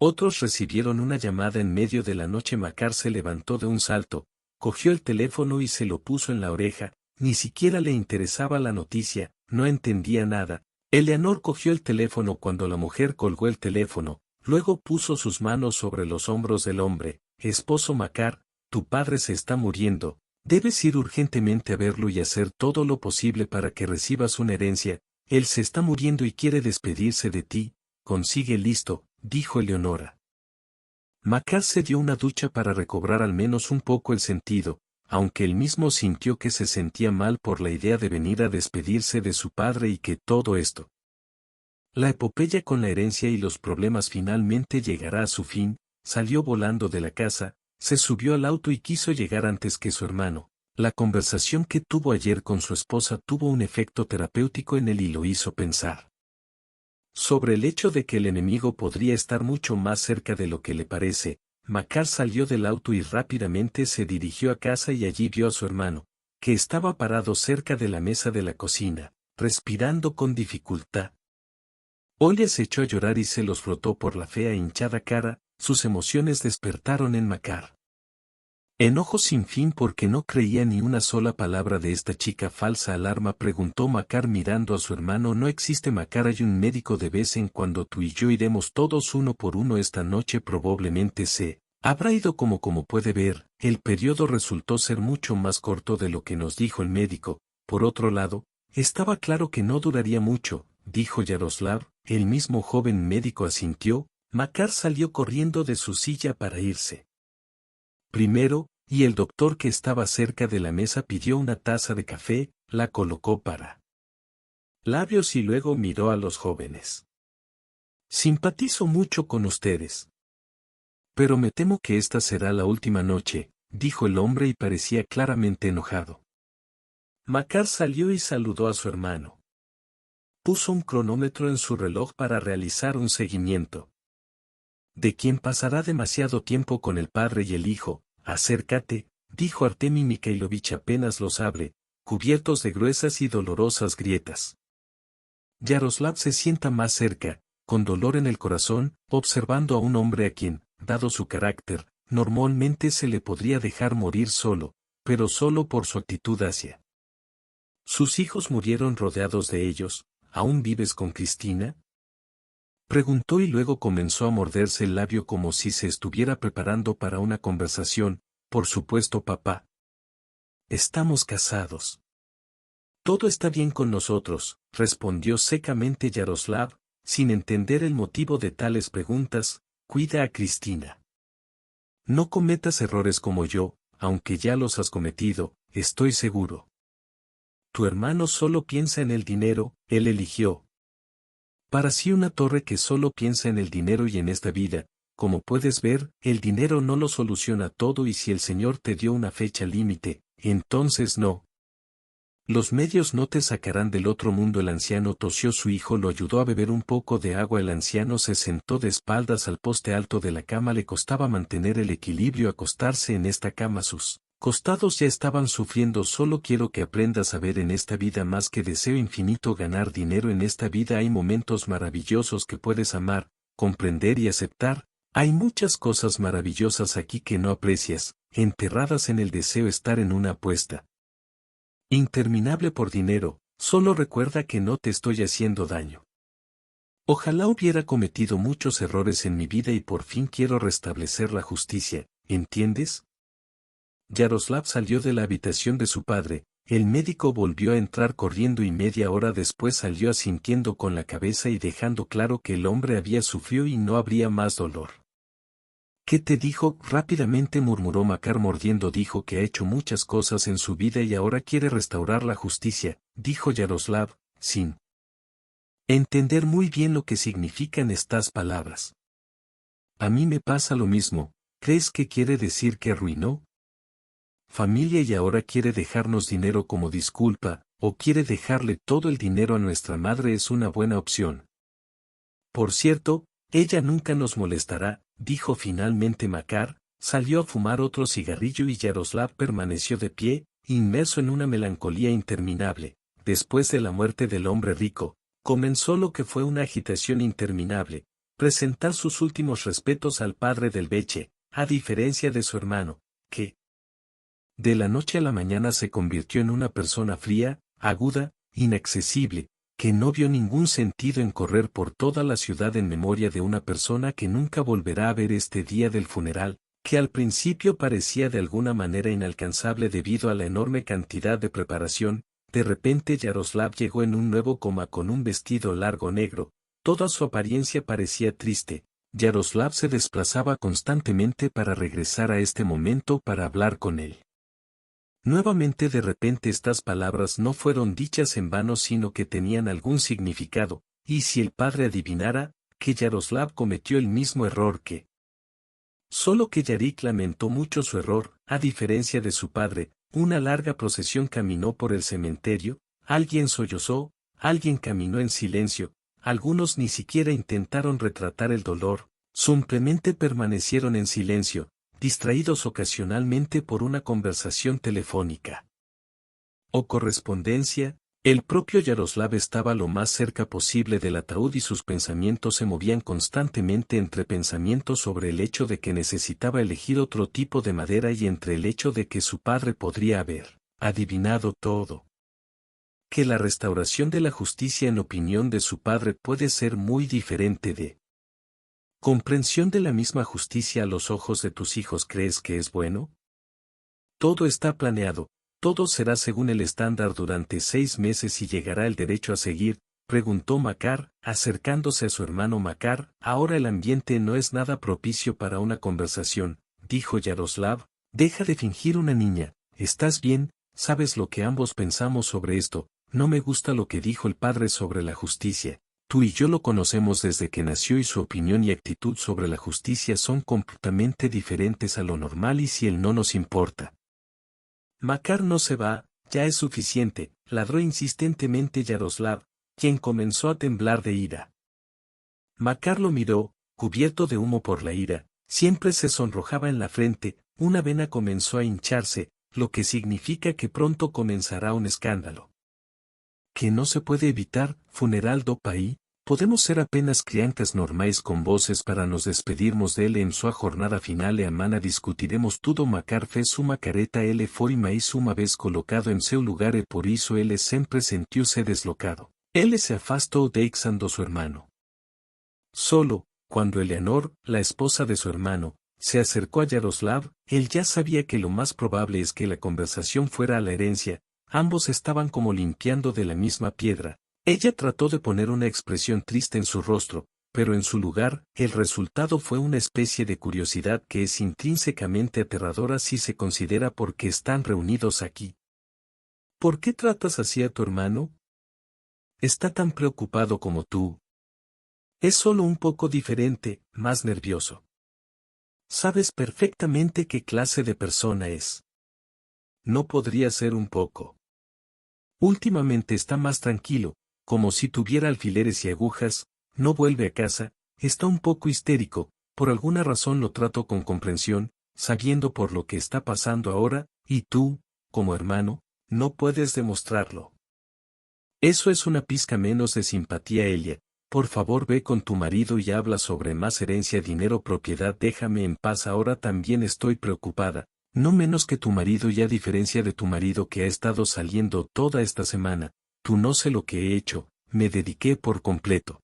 [SPEAKER 1] Otros recibieron una llamada en medio de la noche. Makar se levantó de un salto, cogió el teléfono y se lo puso en la oreja, ni siquiera le interesaba la noticia, no entendía nada. Eleanor cogió el teléfono cuando la mujer colgó el teléfono, luego puso sus manos sobre los hombros del hombre. Esposo Makar, tu padre se está muriendo, debes ir urgentemente a verlo y hacer todo lo posible para que recibas una herencia. Él se está muriendo y quiere despedirse de ti, consigue listo, dijo Eleonora. Makar se dio una ducha para recobrar al menos un poco el sentido, aunque él mismo sintió que se sentía mal por la idea de venir a despedirse de su padre y que todo esto. La epopeya con la herencia y los problemas finalmente llegará a su fin. Salió volando de la casa, se subió al auto y quiso llegar antes que su hermano. La conversación que tuvo ayer con su esposa tuvo un efecto terapéutico en él y lo hizo pensar sobre el hecho de que el enemigo podría estar mucho más cerca de lo que le parece. Makar salió del auto y rápidamente se dirigió a casa y allí vio a su hermano, que estaba parado cerca de la mesa de la cocina, respirando con dificultad. Olia se echó a llorar y se los frotó por la fea e hinchada cara. Sus emociones despertaron en Makar enojo sin fin porque no creía ni una sola palabra de esta chica falsa. Alarma, preguntó Makar mirando a su hermano. No existe, Makar, hay un médico. De vez en cuando tú y yo iremos todos uno por uno esta noche. Probablemente se habrá ido como puede ver. El periodo resultó ser mucho más corto de lo que nos dijo el médico. Por otro lado, estaba claro que no duraría mucho, dijo Yaroslav. El mismo joven médico asintió. Makar salió corriendo de su silla para irse primero, y el doctor, que estaba cerca de la mesa, pidió una taza de café, la colocó para labios y luego miró a los jóvenes. Simpatizo mucho con ustedes. Pero me temo que esta será la última noche, dijo el hombre y parecía claramente enojado. Makar salió y saludó a su hermano. Puso un cronómetro en su reloj para realizar un seguimiento. De quien pasará demasiado tiempo con el padre y el hijo. Acércate, dijo Artemi Mikhailovich apenas los abre, cubiertos de gruesas y dolorosas grietas. Yaroslav se sienta más cerca, con dolor en el corazón, observando a un hombre a quien, dado su carácter, normalmente se le podría dejar morir solo, pero solo por su actitud hacia sus hijos murieron rodeados de ellos. ¿Aún vives con Cristina?, preguntó y luego comenzó a morderse el labio como si se estuviera preparando para una conversación. Por supuesto, papá. Estamos casados. Todo está bien con nosotros, respondió secamente Yaroslav, sin entender el motivo de tales preguntas. Cuida a Cristina. No cometas errores como yo, aunque ya los has cometido, estoy seguro. Tu hermano solo piensa en el dinero. Él eligió para sí una torre que solo piensa en el dinero y en esta vida. Como puedes ver, el dinero no lo soluciona todo, y si el Señor te dio una fecha límite, entonces no. Los medios no te sacarán del otro mundo. El anciano tosió. Su hijo lo ayudó a beber un poco de agua. El anciano se sentó de espaldas al poste alto de la cama. Le costaba mantener el equilibrio. Acostarse en esta cama. Sus costados ya estaban sufriendo. Solo quiero que aprendas a ver en esta vida más que deseo infinito ganar dinero. En esta vida hay momentos maravillosos que puedes amar, comprender y aceptar. Hay muchas cosas maravillosas aquí que no aprecias, enterradas en el deseo estar en una apuesta interminable por dinero. Solo recuerda que no te estoy haciendo daño. Ojalá hubiera cometido muchos errores en mi vida y por fin quiero restablecer la justicia, ¿entiendes? Yaroslav salió de la habitación de su padre. El médico volvió a entrar corriendo y media hora después salió asintiendo con la cabeza y dejando claro que el hombre había sufrido y no habría más dolor. ¿Qué te dijo? Rápidamente murmuró Makar mordiendo. Dijo que ha hecho muchas cosas en su vida y ahora quiere restaurar la justicia, dijo Yaroslav, sin entender muy bien lo que significan estas palabras. A mí me pasa lo mismo. ¿Crees que quiere decir que arruinó familia y ahora quiere dejarnos dinero como disculpa, o quiere dejarle todo el dinero a nuestra madre? Es una buena opción. Por cierto, ella nunca nos molestará, dijo finalmente Makar. Salió a fumar otro cigarrillo y Yaroslav permaneció de pie, inmerso en una melancolía interminable. Después de la muerte del hombre rico, comenzó lo que fue una agitación interminable: presentar sus últimos respetos al padre del Beche, a diferencia de su hermano, que de la noche a la mañana se convirtió en una persona fría, aguda, inaccesible, que no vio ningún sentido en correr por toda la ciudad en memoria de una persona que nunca volverá a ver este día del funeral, que al principio parecía de alguna manera inalcanzable debido a la enorme cantidad de preparación. De repente Yaroslav llegó en un nuevo coma con un vestido largo negro. Toda su apariencia parecía triste, Yaroslav se desplazaba constantemente para regresar a este momento para hablar con él. Nuevamente de repente estas palabras no fueron dichas en vano sino que tenían algún significado, y si el padre adivinara, que Yaroslav cometió el mismo error que. Solo que Yarik lamentó mucho su error, a diferencia de su padre, una larga procesión caminó por el cementerio, alguien sollozó, alguien caminó en silencio, algunos ni siquiera intentaron retratar el dolor, simplemente permanecieron en silencio, distraídos ocasionalmente por una conversación telefónica o correspondencia. El propio Yaroslav estaba lo más cerca posible del ataúd y sus pensamientos se movían constantemente entre pensamientos sobre el hecho de que necesitaba elegir otro tipo de madera y entre el hecho de que su padre podría haber adivinado todo. Que la restauración de la justicia en opinión de su padre puede ser muy diferente de comprensión de la misma justicia a los ojos de tus hijos. ¿Crees que es bueno? Todo está planeado. Todo será según el estándar durante 6 meses y llegará el derecho a seguir, preguntó Makar, acercándose a su hermano Makar. Ahora el ambiente no es nada propicio para una conversación, dijo Yaroslav, deja de fingir una niña, ¿estás bien? ¿Sabes lo que ambos pensamos sobre esto? No me gusta lo que dijo el padre sobre la justicia. Tú y yo lo conocemos desde que nació y su opinión y actitud sobre la justicia son completamente diferentes a lo normal y si él no nos importa. Makar no se va, ya es suficiente, ladró insistentemente Yaroslav, quien comenzó a temblar de ira. Makar lo miró, cubierto de humo por la ira, siempre se sonrojaba en la frente, una vena comenzó a hincharse, lo que significa que pronto comenzará un escándalo. Que no se puede evitar, funeral do país. Podemos ser apenas criancas normais con voces para nos despedirmos de él en sua jornada final e amana discutiremos tudo Makar fez uma careta ele foi mais uma vez colocado em seu lugar e por isso ele sempre sentiu-se deslocado. Ele se afastou deixando su hermano. Solo, cuando Eleanor, la esposa de su hermano, se acercó a Yaroslav, él ya sabía que lo más probable es que la conversación fuera a la herencia, ambos estaban como limpiando de la misma piedra. Ella trató de poner una expresión triste en su rostro, pero en su lugar, el resultado fue una especie de curiosidad que es intrínsecamente aterradora si se considera por qué están reunidos aquí. ¿Por qué tratas así a tu hermano? Está tan preocupado como tú. Es solo un poco diferente, más nervioso. Sabes perfectamente qué clase de persona es. No podría ser un poco. Últimamente está más tranquilo, como si tuviera alfileres y agujas, no vuelve a casa, está un poco histérico, por alguna razón lo trato con comprensión, sabiendo por lo que está pasando ahora, y tú, como hermano, no puedes demostrarlo. Eso es una pizca menos de simpatía, Elia. Por favor ve con tu marido y habla sobre más herencia, dinero, propiedad. Déjame en paz, ahora también estoy preocupada, no menos que tu marido y a diferencia de tu marido que ha estado saliendo toda esta semana. Tú no sé lo que he hecho, me dediqué por completo.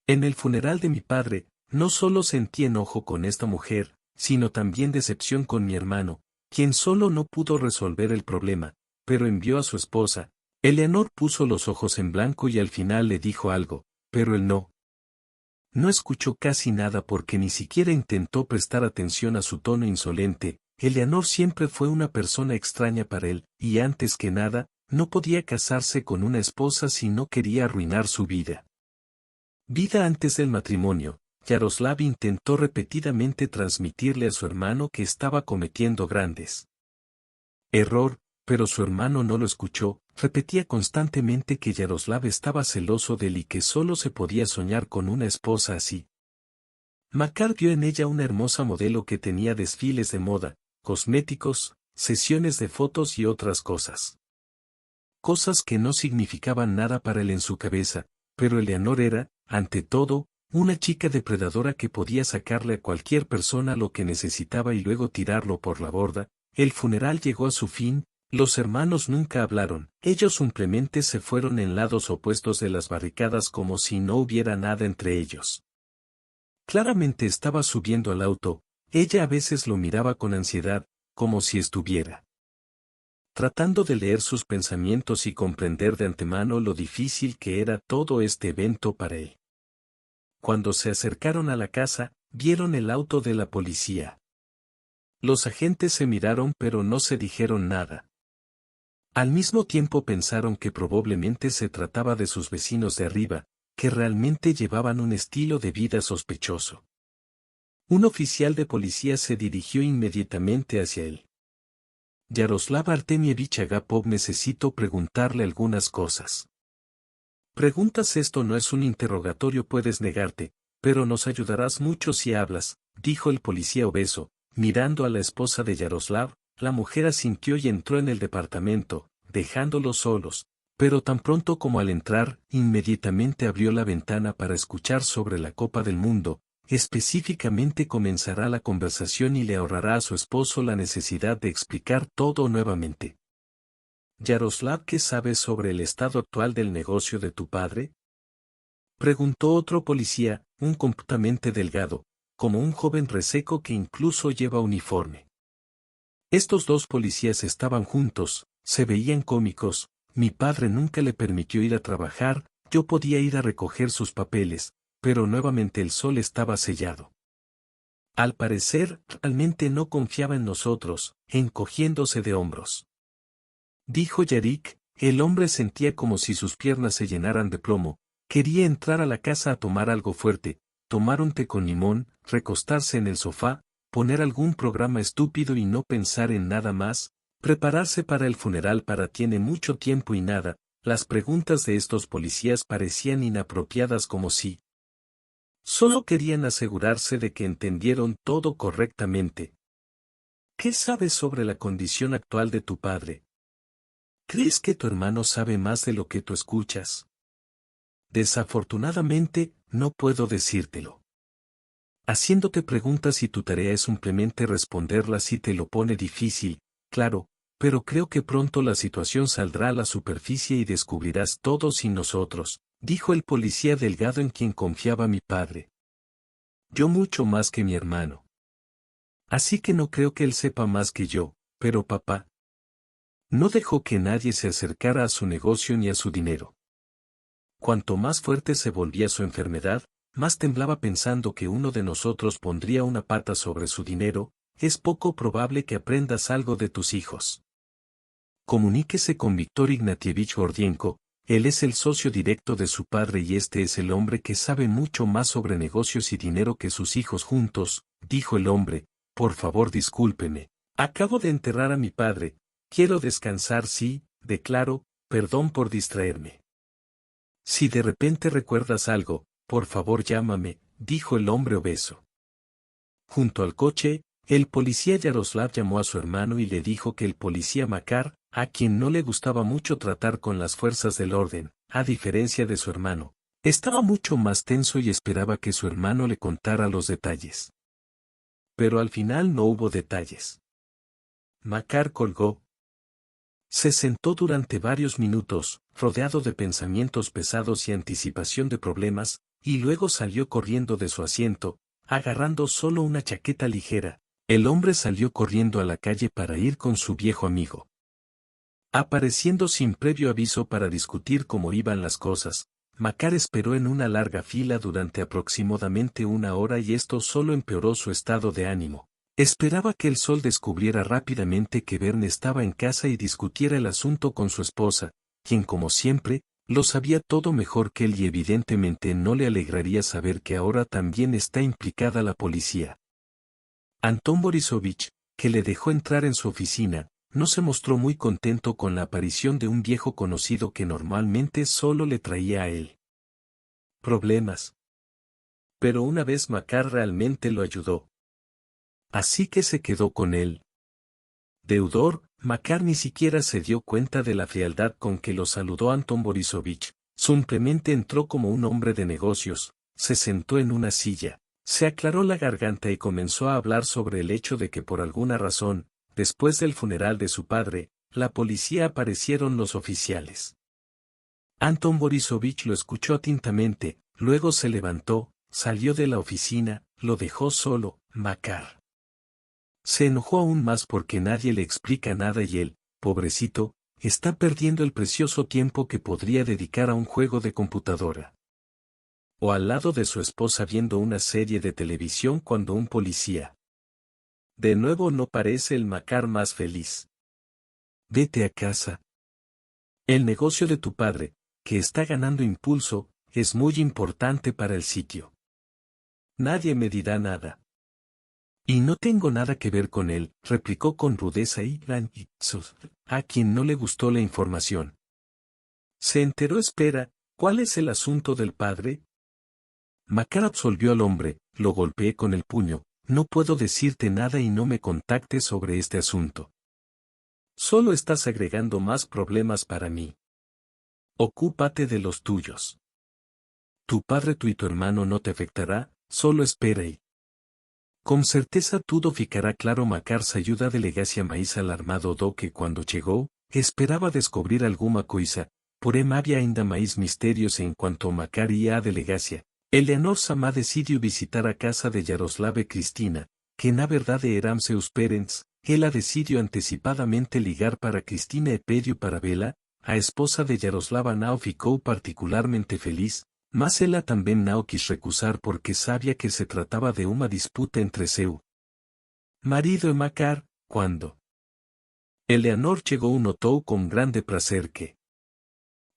[SPEAKER 1] En el funeral de mi padre, no solo sentí enojo con esta mujer, sino también decepción con mi hermano, quien solo no pudo resolver el problema, pero envió a su esposa. Eleanor puso los ojos en blanco y al final le dijo algo, pero él no escuchó casi nada porque ni siquiera intentó prestar atención a su tono insolente. Eleanor siempre fue una persona extraña para él, y antes que nada, no podía casarse con una esposa si no quería arruinar su vida. Antes del matrimonio, Yaroslav intentó repetidamente transmitirle a su hermano que estaba cometiendo grandes error, pero su hermano no lo escuchó, repetía constantemente que Yaroslav estaba celoso de él y que solo se podía soñar con una esposa así. Makar vio en ella una hermosa modelo que tenía desfiles de moda, cosméticos, sesiones de fotos y otras cosas. Cosas que no significaban nada para él en su cabeza, pero Eleanor era, ante todo, una chica depredadora que podía sacarle a cualquier persona lo que necesitaba y luego tirarlo por la borda. El funeral llegó a su fin, los hermanos nunca hablaron, ellos simplemente se fueron en lados opuestos de las barricadas como si no hubiera nada entre ellos. Claramente estaba subiendo al auto, ella a veces lo miraba con ansiedad, como si estuviera tratando de leer sus pensamientos y comprender de antemano lo difícil que era todo este evento para él. Cuando se acercaron a la casa, vieron el auto de la policía. Los agentes se miraron pero no se dijeron nada. Al mismo tiempo pensaron que probablemente se trataba de sus vecinos de arriba, que realmente llevaban un estilo de vida sospechoso. Un oficial de policía se dirigió inmediatamente hacia él. Yaroslav Artemievich Agapov, necesito preguntarle algunas cosas. Preguntas, esto no es un interrogatorio, puedes negarte, pero nos ayudarás mucho si hablas, dijo el policía obeso, mirando a la esposa de Yaroslav. La mujer asintió y entró en el departamento, dejándolos solos, pero tan pronto como al entrar, inmediatamente abrió la ventana para escuchar sobre la Copa del Mundo. Específicamente comenzará la conversación y le ahorrará a su esposo la necesidad de explicar todo nuevamente. Yaroslav, ¿qué sabes sobre el estado actual del negocio de tu padre? Preguntó otro policía, un completamente delgado, como un joven reseco que incluso lleva uniforme. Estos dos policías estaban juntos, se veían cómicos. Mi padre nunca le permitió ir a trabajar, yo podía ir a recoger sus papeles, pero nuevamente el sol estaba sellado. Al parecer, realmente no confiaba en nosotros, encogiéndose de hombros. Dijo Yarik, el hombre sentía como si sus piernas se llenaran de plomo, quería entrar a la casa a tomar algo fuerte, tomar un té con limón, recostarse en el sofá, poner algún programa estúpido y no pensar en nada más, prepararse para el funeral tiene mucho tiempo y nada. Las preguntas de estos policías parecían inapropiadas, como si solo querían asegurarse de que entendieron todo correctamente. ¿Qué sabes sobre la condición actual de tu padre? ¿Crees que tu hermano sabe más de lo que tú escuchas? Desafortunadamente, no puedo decírtelo. Haciéndote preguntas y tu tarea es simplemente responderlas si te lo pone difícil, claro, pero creo que pronto la situación saldrá a la superficie y descubrirás todo sin nosotros, dijo el policía delgado en quien confiaba mi padre. Yo mucho más que mi hermano. Así que no creo que él sepa más que yo, pero papá no dejó que nadie se acercara a su negocio ni a su dinero. Cuanto más fuerte se volvía su enfermedad, más temblaba pensando que uno de nosotros pondría una pata sobre su dinero. Es poco probable que aprendas algo de tus hijos. Comuníquese con Víctor Ignatievich Gordienko, él es el socio directo de su padre y este es el hombre que sabe mucho más sobre negocios y dinero que sus hijos juntos, dijo el hombre. Por favor, discúlpeme. Acabo de enterrar a mi padre. Quiero descansar, sí, declaro, perdón por distraerme. Si de repente recuerdas algo, por favor llámame, dijo el hombre obeso. Junto al coche, el policía Yaroslav llamó a su hermano y le dijo que el policía Makar, a quien no le gustaba mucho tratar con las fuerzas del orden, a diferencia de su hermano, estaba mucho más tenso y esperaba que su hermano le contara los detalles. Pero al final no hubo detalles. Makar colgó. Se sentó durante varios minutos, rodeado de pensamientos pesados y anticipación de problemas, y luego salió corriendo de su asiento, agarrando solo una chaqueta ligera. El hombre salió corriendo a la calle para ir con su viejo amigo. Apareciendo sin previo aviso para discutir cómo iban las cosas, Makar esperó en una larga fila durante aproximadamente una hora y esto solo empeoró su estado de ánimo. Esperaba que el sol descubriera rápidamente que Verne estaba en casa y discutiera el asunto con su esposa, quien como siempre, lo sabía todo mejor que él y evidentemente no le alegraría saber que ahora también está implicada la policía. Antón Borisovich, que le dejó entrar en su oficina, no se mostró muy contento con la aparición de un viejo conocido que normalmente solo le traía a él problemas. Pero una vez Makar realmente lo ayudó. Así que se quedó con él. Deudor, Makar ni siquiera se dio cuenta de la frialdad con que lo saludó Antón Borisovich. Simplemente entró como un hombre de negocios, se sentó en una silla, se aclaró la garganta y comenzó a hablar sobre el hecho de que por alguna razón, después del funeral de su padre, la policía aparecieron los oficiales. Antón Borisovich lo escuchó atentamente, luego se levantó, salió de la oficina, lo dejó solo. Makar se enojó aún más porque nadie le explica nada y él, pobrecito, está perdiendo el precioso tiempo que podría dedicar a un juego de computadora. O al lado de su esposa viendo una serie de televisión cuando un policía. De nuevo no parece el Makar más feliz. Vete a casa. El negocio de tu padre, que está ganando impulso, es muy importante para el sitio. Nadie me dirá nada. Y no tengo nada que ver con él, replicó con rudeza Ibn Ixos, a quien no le gustó la información. Se enteró. Espera, ¿cuál es el asunto del padre? Makar absolvió al hombre, lo golpeé con el puño, no puedo decirte nada y no me contactes sobre este asunto. Solo estás agregando más problemas para mí. Ocúpate de los tuyos. Tu padre y tu hermano no te afectará, solo espera y... Con certeza todo ficará claro. Makar ayuda a delegacia maíz alarmado do que cuando llegó, esperaba descubrir alguna coisa, porém había ainda mais misterios en cuanto Makar ia a delegacia. Eleanor Samá decidió visitar a casa de Yaroslave Cristina, que na verdade eram seus parents. Ela decidió antecipadamente ligar para Cristina e pediu para vela. A esposa de Yaroslava não ficou particularmente feliz, mas ela também não quis recusar porque sabía que se trataba de una disputa entre seu marido e Makar. Cuando Eleanor llegó notó con grande placer que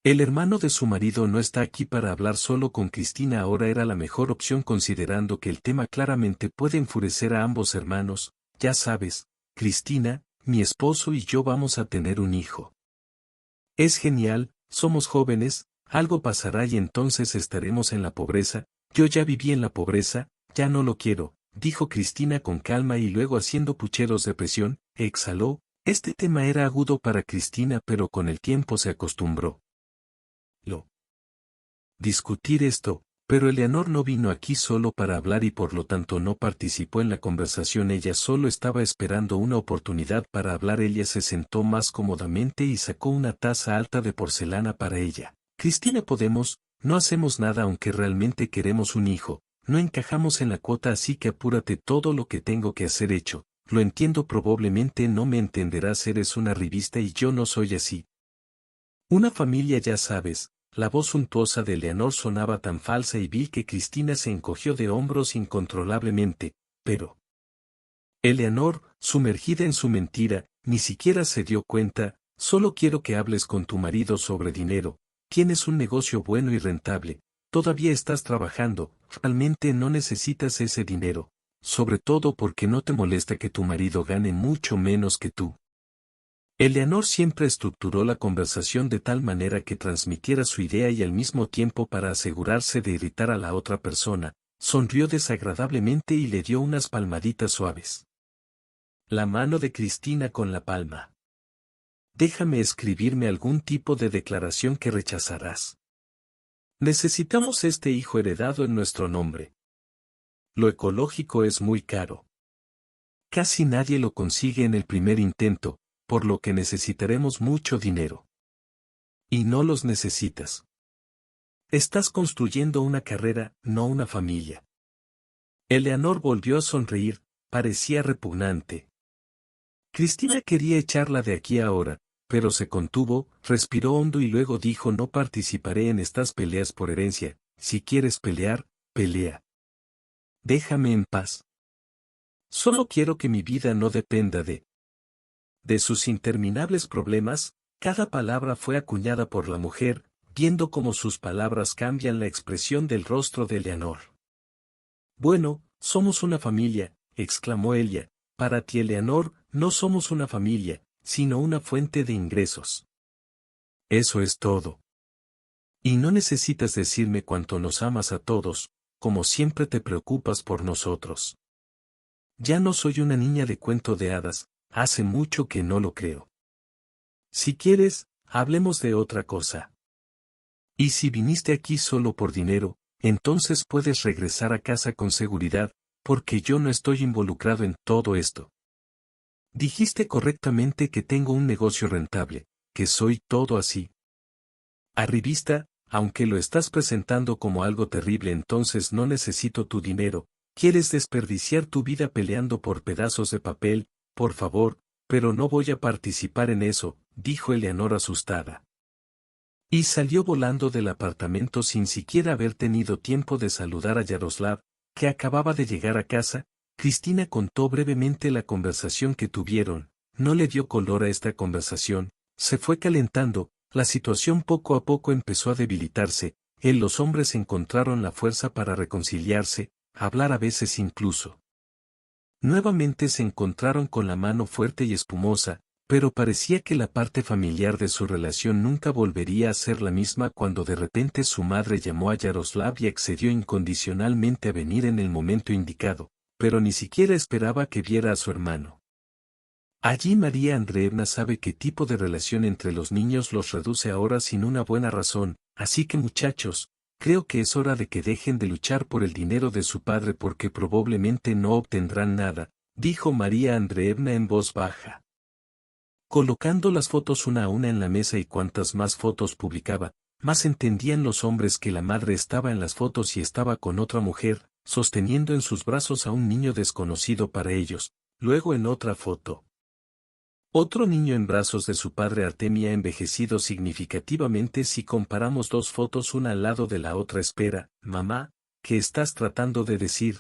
[SPEAKER 1] el hermano de su marido no está aquí para hablar solo con Cristina. Ahora era la mejor opción considerando que el tema claramente puede enfurecer a ambos hermanos. Ya sabes, Cristina, mi esposo y yo vamos a tener un hijo. Es genial, somos jóvenes, algo pasará y entonces estaremos en la pobreza. Yo ya viví en la pobreza, ya no lo quiero, dijo Cristina con calma y luego haciendo pucheros de presión, exhaló. Este tema era agudo para Cristina pero con el tiempo se acostumbró. Discutir esto, pero Eleanor no vino aquí solo para hablar y por lo tanto no participó en la conversación. Ella solo estaba esperando una oportunidad para hablar. Ella se sentó más cómodamente y sacó una taza alta de porcelana para ella. Cristina, no hacemos nada aunque realmente queremos un hijo, no encajamos en la cuota así que apúrate, todo lo que tengo que hacer hecho. Lo entiendo, probablemente no me entenderás, eres una revista y yo no soy así. Una familia, ya sabes. La voz suntuosa de Eleanor sonaba tan falsa y vil que Cristina se encogió de hombros incontrolablemente, pero Eleanor, sumergida en su mentira, ni siquiera se dio cuenta. Solo quiero que hables con tu marido sobre dinero. Tienes un negocio bueno y rentable, todavía estás trabajando, realmente no necesitas ese dinero, sobre todo porque no te molesta que tu marido gane mucho menos que tú. Eleanor siempre estructuró la conversación de tal manera que transmitiera su idea y al mismo tiempo para asegurarse de irritar a la otra persona, sonrió desagradablemente y le dio unas palmaditas suaves. La mano de Cristina con la palma. Déjame escribirme algún tipo de declaración que rechazarás. Necesitamos este hijo heredado en nuestro nombre. Lo ecológico es muy caro. Casi nadie lo consigue en el primer intento, por lo que necesitaremos mucho dinero. Y no los necesitas. Estás construyendo una carrera, no una familia. Eleanor volvió a sonreír, parecía repugnante. Cristina quería echarla de aquí ahora, pero se contuvo, respiró hondo y luego dijo: no participaré en estas peleas por herencia. Si quieres pelear, pelea. Déjame en paz. Solo quiero que mi vida no dependa de sus interminables problemas. Cada palabra fue acuñada por la mujer, viendo cómo sus palabras cambian la expresión del rostro de Eleanor. Bueno, somos una familia, exclamó ella. Para ti, Eleanor, no somos una familia, sino una fuente de ingresos. Eso es todo. Y no necesitas decirme cuánto nos amas a todos, como siempre te preocupas por nosotros. Ya no soy una niña de cuento de hadas, hace mucho que no lo creo. Si quieres, hablemos de otra cosa. Y si viniste aquí solo por dinero, entonces puedes regresar a casa con seguridad, porque yo no estoy involucrado en todo esto. Dijiste correctamente que tengo un negocio rentable, que soy todo así. Arribista, aunque lo estás presentando como algo terrible, entonces no necesito tu dinero. ¿Quieres desperdiciar tu vida peleando por pedazos de papel? Por favor, pero no voy a participar en eso, dijo Eleanor asustada. Y salió volando del apartamento sin siquiera haber tenido tiempo de saludar a Yaroslav, que acababa de llegar a casa. Cristina contó brevemente la conversación que tuvieron. No le dio color a esta conversación, se fue calentando, la situación poco a poco empezó a debilitarse, los hombres encontraron la fuerza para reconciliarse, hablar a veces incluso. Nuevamente se encontraron con la mano fuerte y espumosa, pero parecía que la parte familiar de su relación nunca volvería a ser la misma cuando de repente su madre llamó a Yaroslav y accedió incondicionalmente a venir en el momento indicado, pero ni siquiera esperaba que viera a su hermano. Allí María Andreevna sabe qué tipo de relación entre los niños los reduce ahora sin una buena razón, así que muchachos, creo que es hora de que dejen de luchar por el dinero de su padre porque probablemente no obtendrán nada, dijo María Andreevna en voz baja. Colocando las fotos una a una en la mesa y cuantas más fotos publicaba, más entendían los hombres que la madre estaba en las fotos y estaba con otra mujer, sosteniendo en sus brazos a un niño desconocido para ellos, luego en otra foto. Otro niño en brazos de su padre Artemia ha envejecido significativamente si comparamos dos fotos una al lado de la otra. Espera, mamá, ¿qué estás tratando de decir?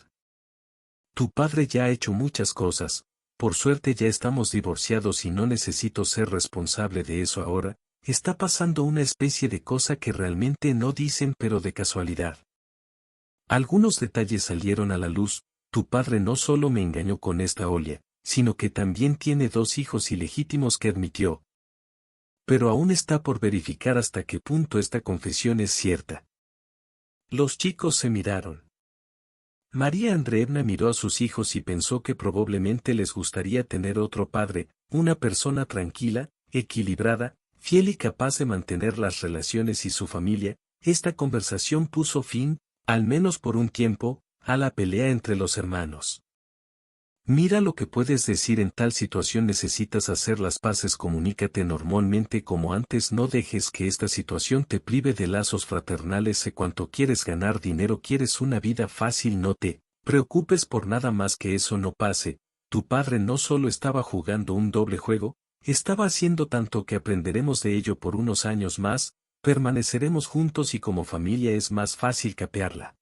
[SPEAKER 1] Tu padre ya ha hecho muchas cosas, por suerte ya estamos divorciados y no necesito ser responsable de eso ahora, está pasando una especie de cosa que realmente no dicen pero de casualidad. Algunos detalles salieron a la luz, tu padre no solo me engañó con esta Olia, sino que también tiene 2 hijos ilegítimos que admitió. Pero aún está por verificar hasta qué punto esta confesión es cierta. Los chicos se miraron. María Andreevna miró a sus hijos y pensó que probablemente les gustaría tener otro padre, una persona tranquila, equilibrada, fiel y capaz de mantener las relaciones y su familia. Esta conversación puso fin, al menos por un tiempo, a la pelea entre los hermanos. Mira lo que puedes decir en tal situación. Necesitas hacer las paces. Comunícate normalmente como antes. No dejes que esta situación te prive de lazos fraternales. Sé cuánto quieres ganar dinero. Quieres una vida fácil. No te preocupes por nada más que eso no pase. Tu padre no solo estaba jugando un doble juego, estaba haciendo tanto que aprenderemos de ello por unos años más, permaneceremos juntos y como familia es más fácil capearla.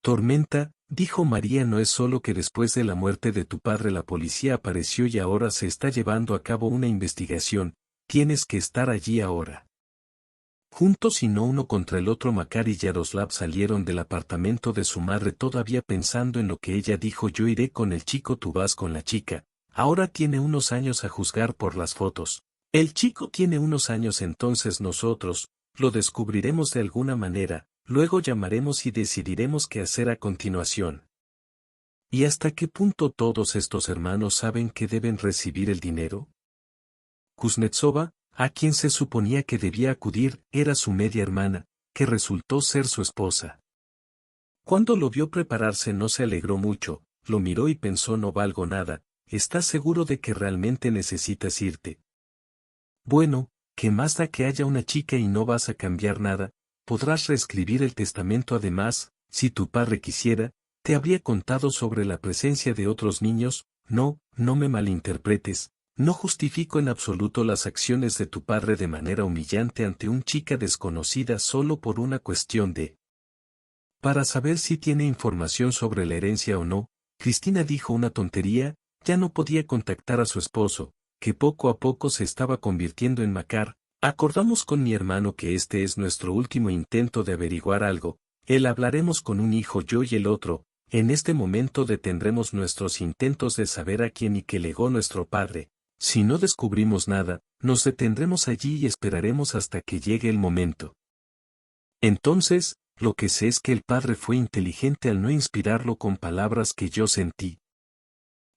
[SPEAKER 1] Tormenta, dijo María, no es solo que después de la muerte de tu padre la policía apareció y ahora se está llevando a cabo una investigación, tienes que estar allí ahora. Juntos y no uno contra el otro, Makar y Yaroslav salieron del apartamento de su madre todavía pensando en lo que ella dijo. Yo iré con el chico, tú vas con la chica, ahora tiene unos años a juzgar por las fotos. El chico tiene unos años, entonces nosotros, lo descubriremos de alguna manera. Luego llamaremos y decidiremos qué hacer a continuación. ¿Y hasta qué punto todos estos hermanos saben que deben recibir el dinero? Kuznetsova, a quien se suponía que debía acudir, era su media hermana, que resultó ser su esposa. Cuando lo vio prepararse no se alegró mucho, lo miró y pensó: no valgo nada, ¿estás seguro de que realmente necesitas irte? Bueno, ¿qué más da que haya una chica y no vas a cambiar nada? Podrás reescribir el testamento. Además, si tu padre quisiera, te habría contado sobre la presencia de otros niños. No, no me malinterpretes, no justifico en absoluto las acciones de tu padre de manera humillante ante una chica desconocida solo por una cuestión de... Para saber si tiene información sobre la herencia o no, Cristina dijo una tontería, ya no podía contactar a su esposo, que poco a poco se estaba convirtiendo en Makar. Acordamos con mi hermano que este es nuestro último intento de averiguar algo, él hablaremos con un hijo, yo y el otro, en este momento detendremos nuestros intentos de saber a quién y qué legó nuestro padre, si no descubrimos nada, nos detendremos allí y esperaremos hasta que llegue el momento. Entonces, lo que sé es que el padre fue inteligente al no inspirarlo con palabras que yo sentí.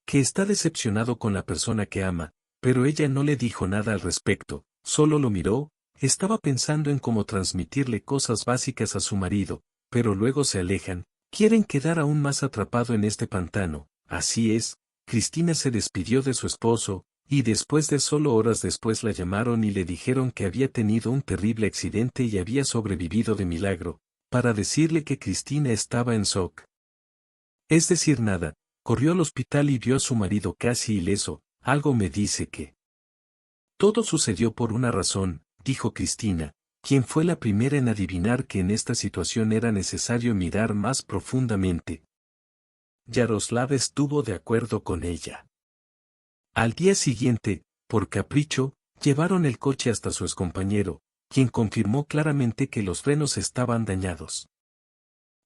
[SPEAKER 1] Que está decepcionado con la persona que ama, pero ella no le dijo nada al respecto. Solo lo miró, estaba pensando en cómo transmitirle cosas básicas a su marido, pero luego se alejan, quieren quedar aún más atrapado en este pantano. Así es, Cristina se despidió de su esposo, y después de solo horas después la llamaron y le dijeron que había tenido un terrible accidente y había sobrevivido de milagro, para decirle que Cristina estaba en shock. Es decir, nada, corrió al hospital y vio a su marido casi ileso. Algo me dice que todo sucedió por una razón, dijo Cristina, quien fue la primera en adivinar que en esta situación era necesario mirar más profundamente. Yaroslav estuvo de acuerdo con ella. Al día siguiente, por capricho, llevaron el coche hasta su excompañero, quien confirmó claramente que los frenos estaban dañados.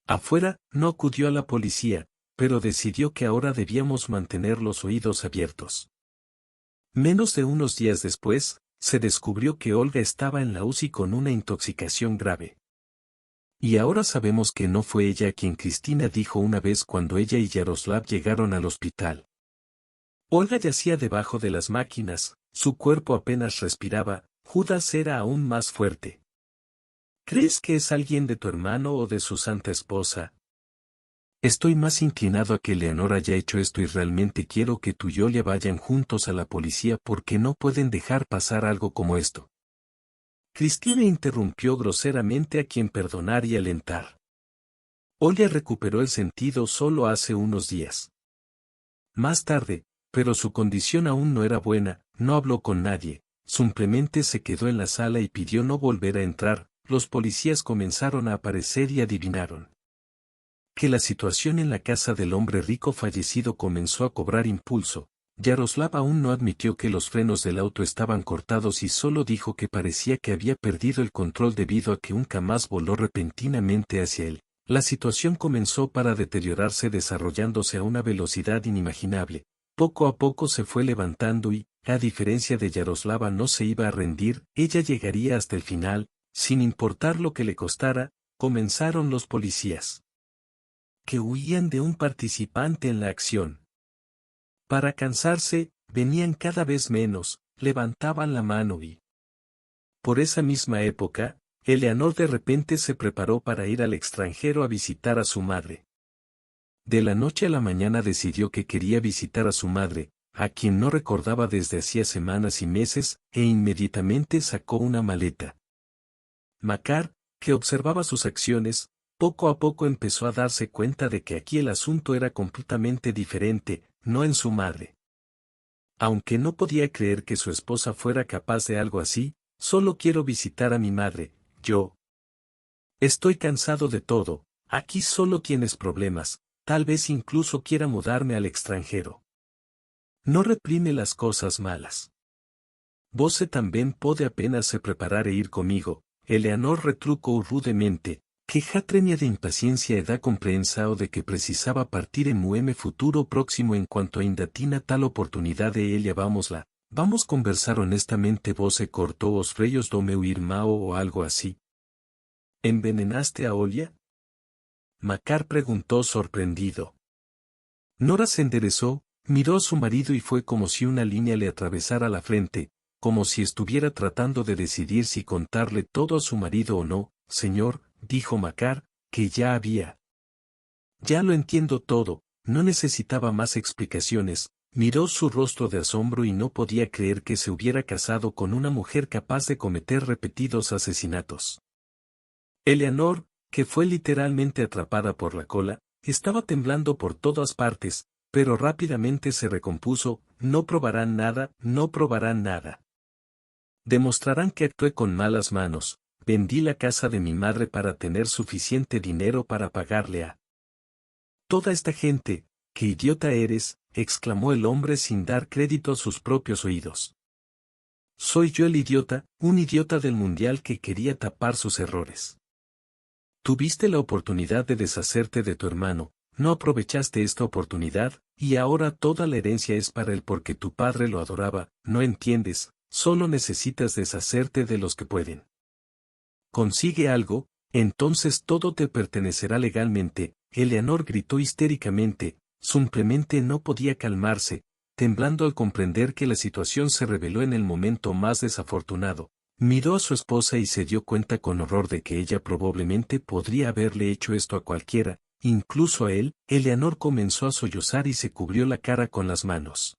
[SPEAKER 1] Afuera, no acudió a la policía, pero decidió que ahora debíamos mantener los oídos abiertos. Menos de unos días después, se descubrió que Olga estaba en la UCI con una intoxicación grave. Y ahora sabemos que no fue ella quien Cristina dijo una vez cuando ella y Yaroslav llegaron al hospital. Olga yacía debajo de las máquinas, su cuerpo apenas respiraba, Judas era aún más fuerte. ¿Crees que es alguien de tu hermano o de su santa esposa? Estoy más inclinado a que Leonor haya hecho esto y realmente quiero que tú y Olia vayan juntos a la policía porque no pueden dejar pasar algo como esto. Cristina interrumpió groseramente a quien perdonar y alentar. Olia recuperó el sentido solo hace unos días. Más tarde, pero su condición aún no era buena, no habló con nadie, simplemente se quedó en la sala y pidió no volver a entrar. Los policías comenzaron a aparecer y adivinaron que la situación en la casa del hombre rico fallecido comenzó a cobrar impulso. Yaroslav aún no admitió que los frenos del auto estaban cortados y solo dijo que parecía que había perdido el control debido a que un Kamaz voló repentinamente hacia él. La situación comenzó para deteriorarse desarrollándose a una velocidad inimaginable. Poco a poco se fue levantando y, a diferencia de Yaroslava, no se iba a rendir, ella llegaría hasta el final, sin importar lo que le costara. Comenzaron los policías que huían de un participante en la acción. Para cansarse, venían cada vez menos, levantaban la mano y... Por esa misma época, Eleanor de repente se preparó para ir al extranjero a visitar a su madre. De la noche a la mañana decidió que quería visitar a su madre, a quien no recordaba desde hacía semanas y meses, e inmediatamente sacó una maleta. Makar, que observaba sus acciones, poco a poco empezó a darse cuenta de que aquí el asunto era completamente diferente, no en su madre. Aunque no podía creer que su esposa fuera capaz de algo así, solo quiero visitar a mi madre, yo. Estoy cansado de todo, aquí solo tienes problemas, tal vez incluso quiera mudarme al extranjero. No reprime las cosas malas. Vos también puede apenas se preparar e ir conmigo, Eleanor retrucó rudemente, que ja tremia de impaciencia da comprensao de que precisaba partir en mueme futuro próximo en cuanto a indatina tal oportunidad de ella vamos conversar honestamente vos cortó os freyos do meu irmão o algo así. ¿Envenenaste a Olia? Makar preguntó sorprendido. Nora se enderezó, miró a su marido y fue como si una línea le atravesara la frente, como si estuviera tratando de decidir si contarle todo a su marido o no. Señor, dijo Makar, que ya había. Ya lo entiendo todo, no necesitaba más explicaciones. Miró su rostro de asombro y no podía creer que se hubiera casado con una mujer capaz de cometer repetidos asesinatos. Eleanor, que fue literalmente atrapada por la cola, estaba temblando por todas partes, pero rápidamente se recompuso. No probarán nada, no probarán nada. Demostrarán que actué con malas manos. Vendí la casa de mi madre para tener suficiente dinero para pagarle a toda esta gente. ¡Qué idiota eres!, exclamó el hombre sin dar crédito a sus propios oídos. Soy yo el idiota, un idiota del mundial que quería tapar sus errores. Tuviste la oportunidad de deshacerte de tu hermano, no aprovechaste esta oportunidad, y ahora toda la herencia es para él porque tu padre lo adoraba. No entiendes, solo necesitas deshacerte de los que pueden. Consigue algo, entonces todo te pertenecerá legalmente. Eleanor gritó histéricamente, simplemente no podía calmarse, temblando al comprender que la situación se reveló en el momento más desafortunado. Miró a su esposa y se dio cuenta con horror de que ella probablemente podría haberle hecho esto a cualquiera, incluso a él. Eleanor comenzó a sollozar y se cubrió la cara con las manos.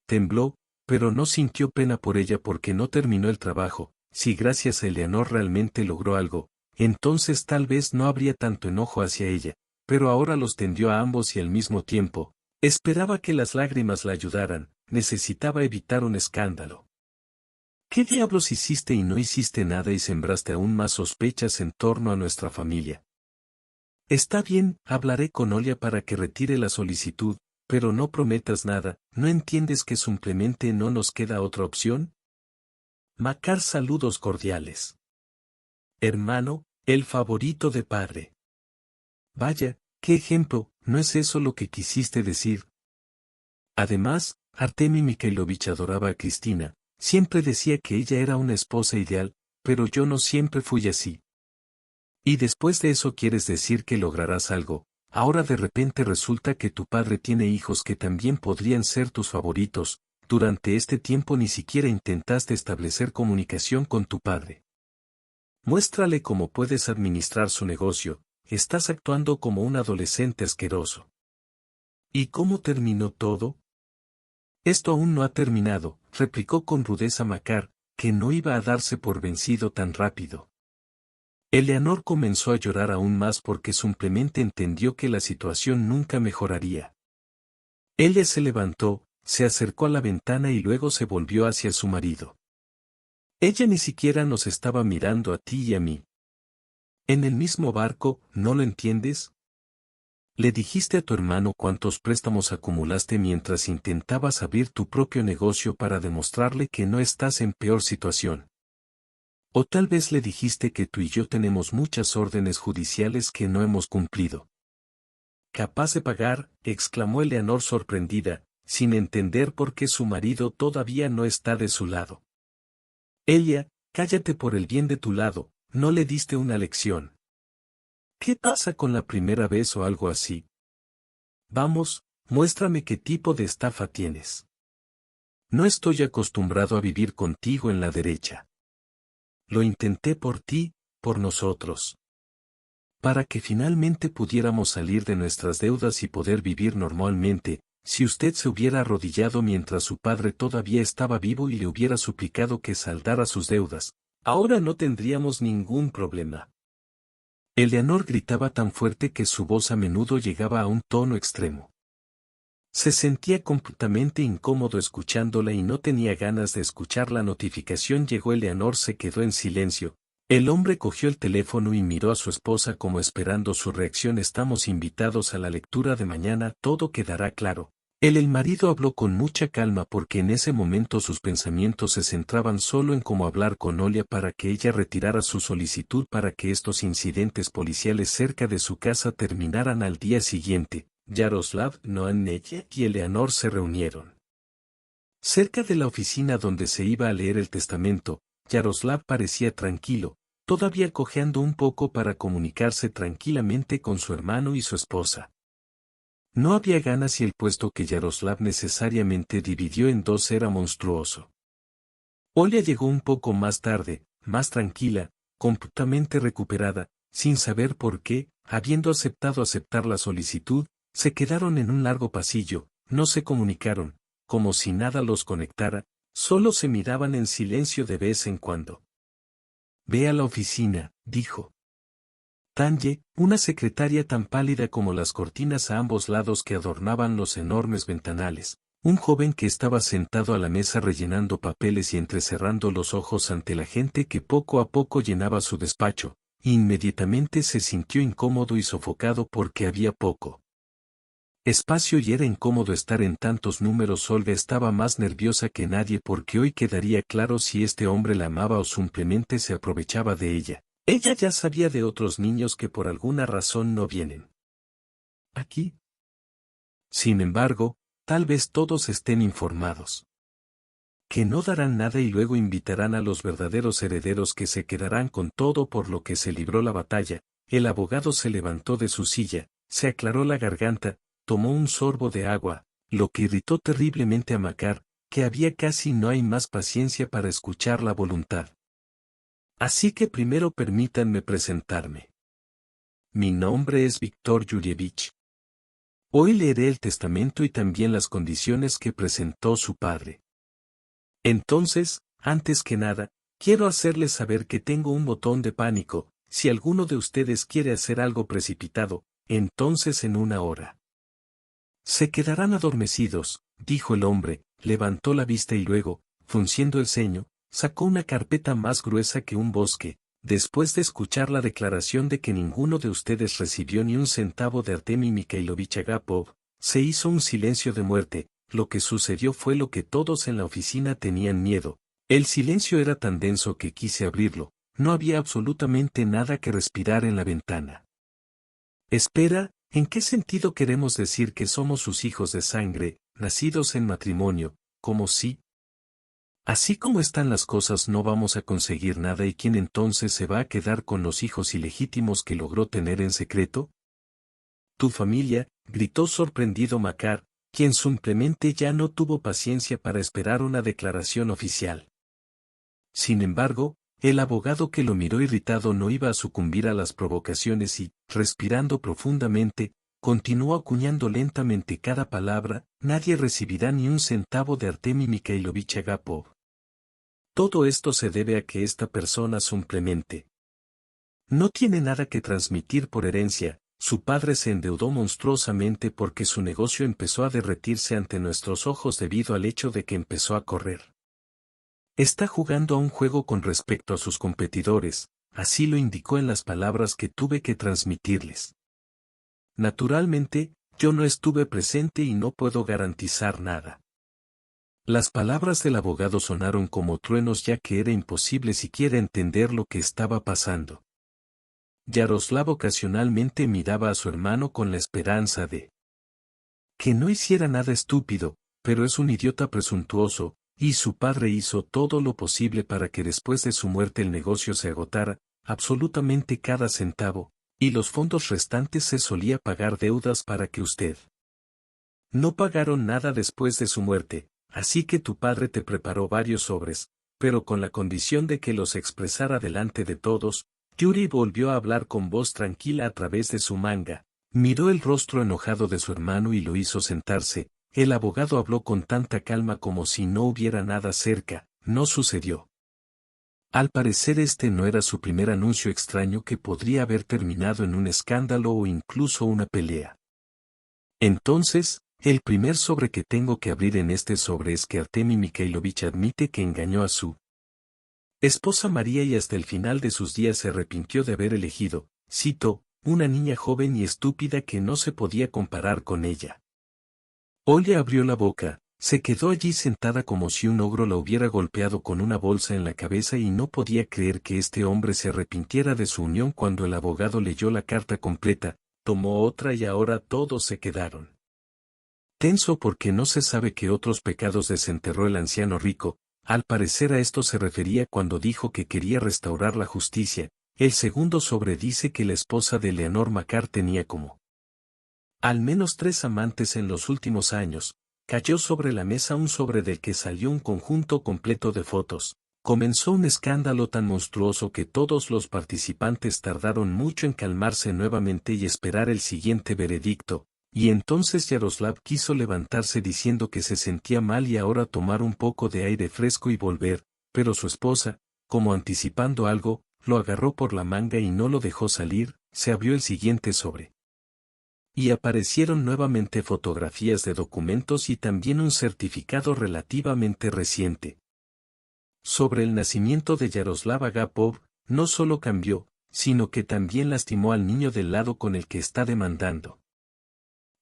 [SPEAKER 1] Tembló, pero no sintió pena por ella porque no terminó el trabajo. Si gracias a Eleanor realmente logró algo, entonces tal vez no habría tanto enojo hacia ella, pero ahora los tendió a ambos y al mismo tiempo. Esperaba que las lágrimas la ayudaran, necesitaba evitar un escándalo. ¿Qué diablos hiciste y no hiciste nada y sembraste aún más sospechas en torno a nuestra familia? Está bien, hablaré con Olia para que retire la solicitud, pero no prometas nada, ¿no entiendes que simplemente no nos queda otra opción? Macar, saludos cordiales. Hermano, el favorito de padre. Vaya, qué ejemplo, ¿no es eso lo que quisiste decir? Además, Artemi Mikhailovich adoraba a Cristina, siempre decía que ella era una esposa ideal, pero yo no siempre fui así. Y después de eso quieres decir que lograrás algo, ahora de repente resulta que tu padre tiene hijos que también podrían ser tus favoritos, durante este tiempo ni siquiera intentaste establecer comunicación con tu padre. Muéstrale cómo puedes administrar su negocio, estás actuando como un adolescente asqueroso. ¿Y cómo terminó todo? Esto aún no ha terminado, replicó con rudeza Makar, que no iba a darse por vencido tan rápido. Eleanor comenzó a llorar aún más porque simplemente entendió que la situación nunca mejoraría. Ella se levantó, se acercó a la ventana y luego se volvió hacia su marido. Ella ni siquiera nos estaba mirando a ti y a mí. En el mismo barco, ¿no lo entiendes? Le dijiste a tu hermano cuántos préstamos acumulaste mientras intentabas abrir tu propio negocio para demostrarle que no estás en peor situación. O tal vez le dijiste que tú y yo tenemos muchas órdenes judiciales que no hemos cumplido. Capaz de pagar, exclamó Eleanor sorprendida, sin entender por qué su marido todavía no está de su lado. Elia, cállate por el bien de tu lado, no le diste una lección. ¿Qué pasa con la primera vez o algo así? Vamos, muéstrame qué tipo de estafa tienes. No estoy acostumbrado a vivir contigo en la derecha. Lo intenté por ti, por nosotros. Para que finalmente pudiéramos salir de nuestras deudas y poder vivir normalmente, si usted se hubiera arrodillado mientras su padre todavía estaba vivo y le hubiera suplicado que saldara sus deudas, ahora no tendríamos ningún problema. Eleanor gritaba tan fuerte que su voz a menudo llegaba a un tono extremo. Se sentía completamente incómodo escuchándola y no tenía ganas de escuchar la notificación. Llegó Eleanor, se quedó en silencio. El hombre cogió el teléfono y miró a su esposa como esperando su reacción. Estamos invitados a la lectura de mañana, todo quedará claro. El marido habló con mucha calma porque en ese momento sus pensamientos se centraban solo en cómo hablar con Olia para que ella retirara su solicitud para que estos incidentes policiales cerca de su casa terminaran al día siguiente. Yaroslav, Noannella y Eleanor se reunieron. Cerca de la oficina donde se iba a leer el testamento, Yaroslav parecía tranquilo, todavía cojeando un poco para comunicarse tranquilamente con su hermano y su esposa. No había ganas y el puesto que Yaroslav necesariamente dividió en dos era monstruoso. Olia llegó un poco más tarde, más tranquila, completamente recuperada, sin saber por qué, habiendo aceptar la solicitud, se quedaron en un largo pasillo, no se comunicaron, como si nada los conectara, solo se miraban en silencio de vez en cuando. Ve a la oficina, dijo. Tanje, una secretaria tan pálida como las cortinas a ambos lados que adornaban los enormes ventanales, un joven que estaba sentado a la mesa rellenando papeles y entrecerrando los ojos ante la gente que poco a poco llenaba su despacho, inmediatamente se sintió incómodo y sofocado porque había poco espacio y era incómodo estar en tantos números. Olga estaba más nerviosa que nadie porque hoy quedaría claro si este hombre la amaba o simplemente se aprovechaba de ella. Ella ya sabía de otros niños que por alguna razón no vienen aquí. Sin embargo, tal vez todos estén informados. Que no darán nada y luego invitarán a los verdaderos herederos que se quedarán con todo por lo que se libró la batalla. El abogado se levantó de su silla, se aclaró la garganta, tomó un sorbo de agua, lo que irritó terriblemente a Makar, que había casi no hay más paciencia para escuchar la voluntad. Así que primero permítanme presentarme. Mi nombre es Víctor Yurievich. Hoy leeré el testamento y también las condiciones que presentó su padre. Entonces, antes que nada, quiero hacerles saber que tengo un botón de pánico. Si alguno de ustedes quiere hacer algo precipitado, entonces en una hora se quedarán adormecidos, dijo el hombre, levantó la vista y luego, frunciendo el ceño, sacó una carpeta más gruesa que un bosque. Después de escuchar la declaración de que ninguno de ustedes recibió ni un centavo de Artemi Mikhailovich Agapov, se hizo un silencio de muerte. Lo que sucedió fue lo que todos en la oficina tenían miedo. El silencio era tan denso que quise abrirlo. No había absolutamente nada que respirar en la ventana. Espera, ¿en qué sentido queremos decir que somos sus hijos de sangre, nacidos en matrimonio, como si? Así como están las cosas no vamos a conseguir nada y ¿quién entonces se va a quedar con los hijos ilegítimos que logró tener en secreto? Tu familia, gritó sorprendido Makar, quien simplemente ya no tuvo paciencia para esperar una declaración oficial. Sin embargo, el abogado que lo miró irritado no iba a sucumbir a las provocaciones y, respirando profundamente, continuó acuñando lentamente cada palabra: nadie recibirá ni un centavo de Artemi Mikhailovich Agapov. Todo esto se debe a que esta persona simplemente no tiene nada que transmitir por herencia. Su padre se endeudó monstruosamente porque su negocio empezó a derretirse ante nuestros ojos debido al hecho de que empezó a correr. Está jugando a un juego con respecto a sus competidores, así lo indicó en las palabras que tuve que transmitirles. Naturalmente, yo no estuve presente y no puedo garantizar nada. Las palabras del abogado sonaron como truenos ya que era imposible siquiera entender lo que estaba pasando. Yaroslav ocasionalmente miraba a su hermano con la esperanza de que no hiciera nada estúpido, pero es un idiota presuntuoso, y su padre hizo todo lo posible para que después de su muerte el negocio se agotara, absolutamente cada centavo, y los fondos restantes se solía pagar deudas para que usted. No pagaron nada después de su muerte, así que tu padre te preparó varios sobres, pero con la condición de que los expresara delante de todos. Yuri volvió a hablar con voz tranquila a través de su manga, miró el rostro enojado de su hermano y lo hizo sentarse. El abogado habló con tanta calma como si no hubiera nada cerca. No sucedió. Al parecer este no era su primer anuncio extraño que podría haber terminado en un escándalo o incluso una pelea. Entonces, el primer sobre que tengo que abrir en este sobre es que Artemi Mikhailovich admite que engañó a su esposa María y hasta el final de sus días se arrepintió de haber elegido, cito, una niña joven y estúpida que no se podía comparar con ella. Olya abrió la boca, se quedó allí sentada como si un ogro la hubiera golpeado con una bolsa en la cabeza y no podía creer que este hombre se arrepintiera de su unión. Cuando el abogado leyó la carta completa, tomó otra y ahora todos se quedaron tenso porque no se sabe qué otros pecados desenterró el anciano rico. Al parecer a esto se refería cuando dijo que quería restaurar la justicia. El segundo sobre dice que la esposa de Leonor Makar tenía como al menos 3 amantes en los últimos años. Cayó sobre la mesa un sobre del que salió un conjunto completo de fotos. Comenzó un escándalo tan monstruoso que todos los participantes tardaron mucho en calmarse nuevamente y esperar el siguiente veredicto. Y entonces Yaroslav quiso levantarse diciendo que se sentía mal y ahora tomar un poco de aire fresco y volver, pero su esposa, como anticipando algo, lo agarró por la manga y no lo dejó salir. Se abrió el siguiente sobre. Y aparecieron nuevamente fotografías de documentos y también un certificado relativamente reciente. Sobre el nacimiento de Yaroslav Agapov, no solo cambió, sino que también lastimó al niño del lado con el que está demandando.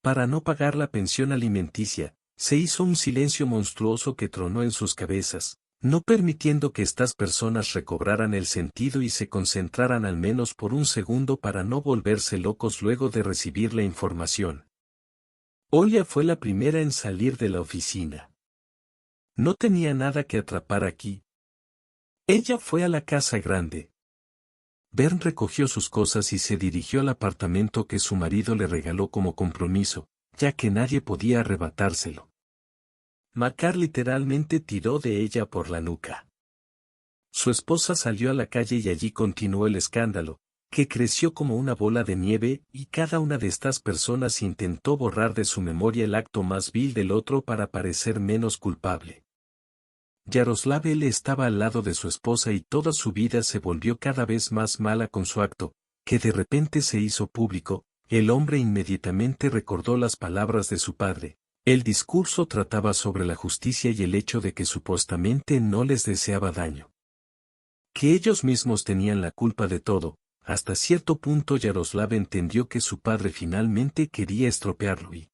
[SPEAKER 1] Para no pagar la pensión alimenticia, se hizo un silencio monstruoso que tronó en sus cabezas, no permitiendo que estas personas recobraran el sentido y se concentraran al menos por un segundo para no volverse locos luego de recibir la información. Olya fue la primera en salir de la oficina. No tenía nada que atrapar aquí. Ella fue a la casa grande. Bern recogió sus cosas y se dirigió al apartamento que su marido le regaló como compromiso, ya que nadie podía arrebatárselo. Makar literalmente tiró de ella por la nuca. Su esposa salió a la calle y allí continuó el escándalo, que creció como una bola de nieve, y cada una de estas personas intentó borrar de su memoria el acto más vil del otro para parecer menos culpable. Yaroslav L. estaba al lado de su esposa y toda su vida se volvió cada vez más mala con su acto, que de repente se hizo público. El hombre inmediatamente recordó las palabras de su padre, El discurso trataba sobre la justicia y el hecho de que supuestamente no les deseaba daño. Que ellos mismos tenían la culpa de todo. Hasta cierto punto Yaroslav entendió que su padre finalmente quería estropearlo y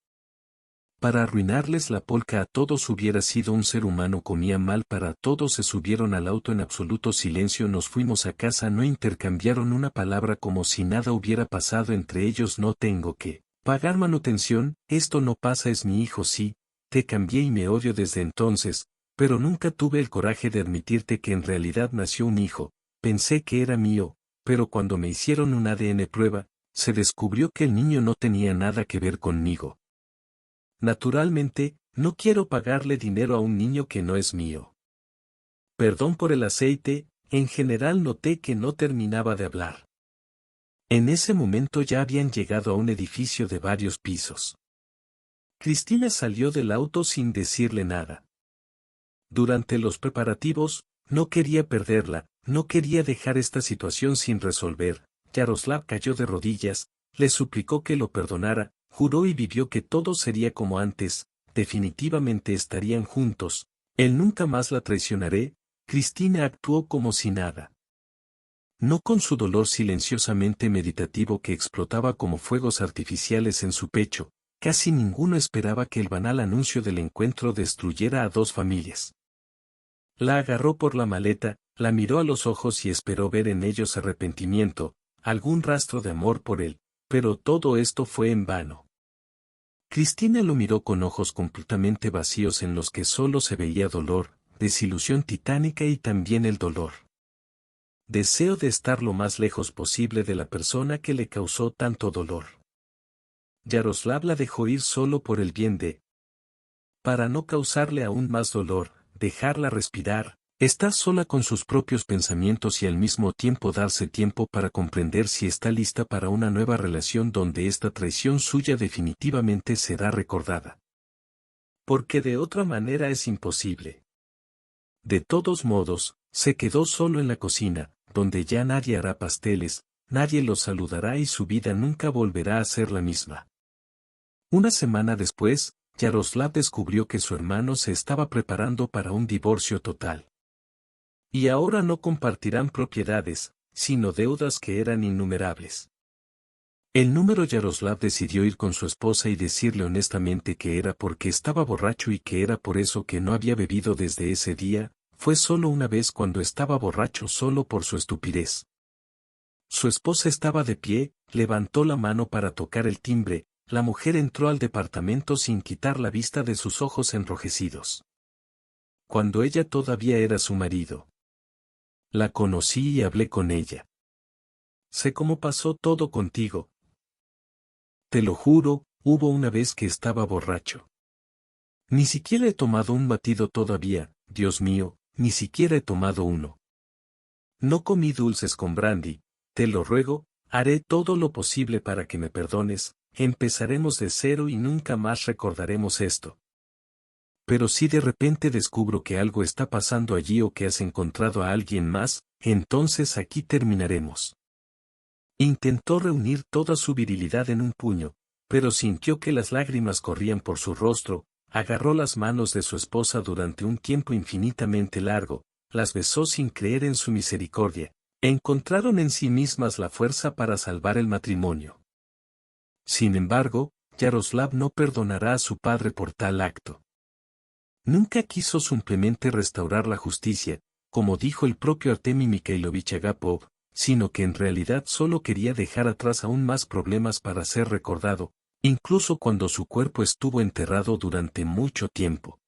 [SPEAKER 1] para arruinarles la polca a todos hubiera sido un ser humano comía mal para todos se subieron al auto en absoluto silencio nos fuimos a casa no intercambiaron una palabra como si nada hubiera pasado entre ellos no tengo que pagar manutención, esto no pasa es mi hijo sí, te cambié y me odio desde entonces, pero nunca tuve el coraje de admitirte que en realidad nació un hijo, pensé que era mío, pero cuando me hicieron un ADN prueba, se descubrió que el niño no tenía nada que ver conmigo. Naturalmente, no quiero pagarle dinero a un niño que no es mío. Perdón por el aceite, en general noté que no terminaba de hablar. En ese momento ya habían llegado a un edificio de varios pisos. Cristina salió del auto sin decirle nada. Durante los preparativos, no quería perderla, no quería dejar esta situación sin resolver. Yaroslav cayó de rodillas, le suplicó que lo perdonara, juró y vivió que todo sería como antes, definitivamente estarían juntos, él nunca más la traicionaré, Cristina actuó como si nada. No con su dolor silenciosamente meditativo que explotaba como fuegos artificiales en su pecho, casi ninguno esperaba que el banal anuncio del encuentro destruyera a dos familias. La agarró por la maleta, la miró a los ojos y esperó ver en ellos arrepentimiento, algún rastro de amor por él, pero todo esto fue en vano. Cristina lo miró con ojos completamente vacíos en los que solo se veía dolor, desilusión titánica y también el dolor. Deseo de estar lo más lejos posible de la persona que le causó tanto dolor. Yaroslav la dejó ir solo por el bien de para no causarle aún más dolor, dejarla respirar, estar sola con sus propios pensamientos y al mismo tiempo darse tiempo para comprender si está lista para una nueva relación donde esta traición suya definitivamente será recordada. Porque de otra manera es imposible. De todos modos, se quedó solo en la cocina, donde ya nadie hará pasteles, nadie los saludará y su vida nunca volverá a ser la misma. Una semana después, Yaroslav descubrió que su hermano se estaba preparando para un divorcio total. Y ahora no compartirán propiedades, sino deudas que eran innumerables. El número Yaroslav decidió ir con su esposa y decirle honestamente que era porque estaba borracho y que era por eso que no había bebido desde ese día, fue solo una vez cuando estaba borracho solo por su estupidez. Su esposa estaba de pie, levantó la mano para tocar el timbre, la mujer entró al departamento sin quitar la vista de sus ojos enrojecidos. Cuando ella todavía era su marido. La conocí y hablé con ella. Sé cómo pasó todo contigo. Te lo juro, hubo una vez que estaba borracho. Ni siquiera he tomado un batido todavía, Dios mío, ni siquiera he tomado uno. No comí dulces con brandy, te lo ruego, haré todo lo posible para que me perdones, empezaremos de cero y nunca más recordaremos esto. Pero si de repente descubro que algo está pasando allí o que has encontrado a alguien más, entonces aquí terminaremos. Intentó reunir toda su virilidad en un puño, pero sintió que las lágrimas corrían por su rostro, agarró las manos de su esposa durante un tiempo infinitamente largo, las besó sin creer en su misericordia, encontraron en sí mismas la fuerza para salvar el matrimonio. Sin embargo, Yaroslav no perdonará a su padre por tal acto. Nunca quiso simplemente restaurar la justicia, como dijo el propio Artemi Mikhailovich Agapov, sino que en realidad solo quería dejar atrás aún más problemas para ser recordado, incluso cuando su cuerpo estuvo enterrado durante mucho tiempo.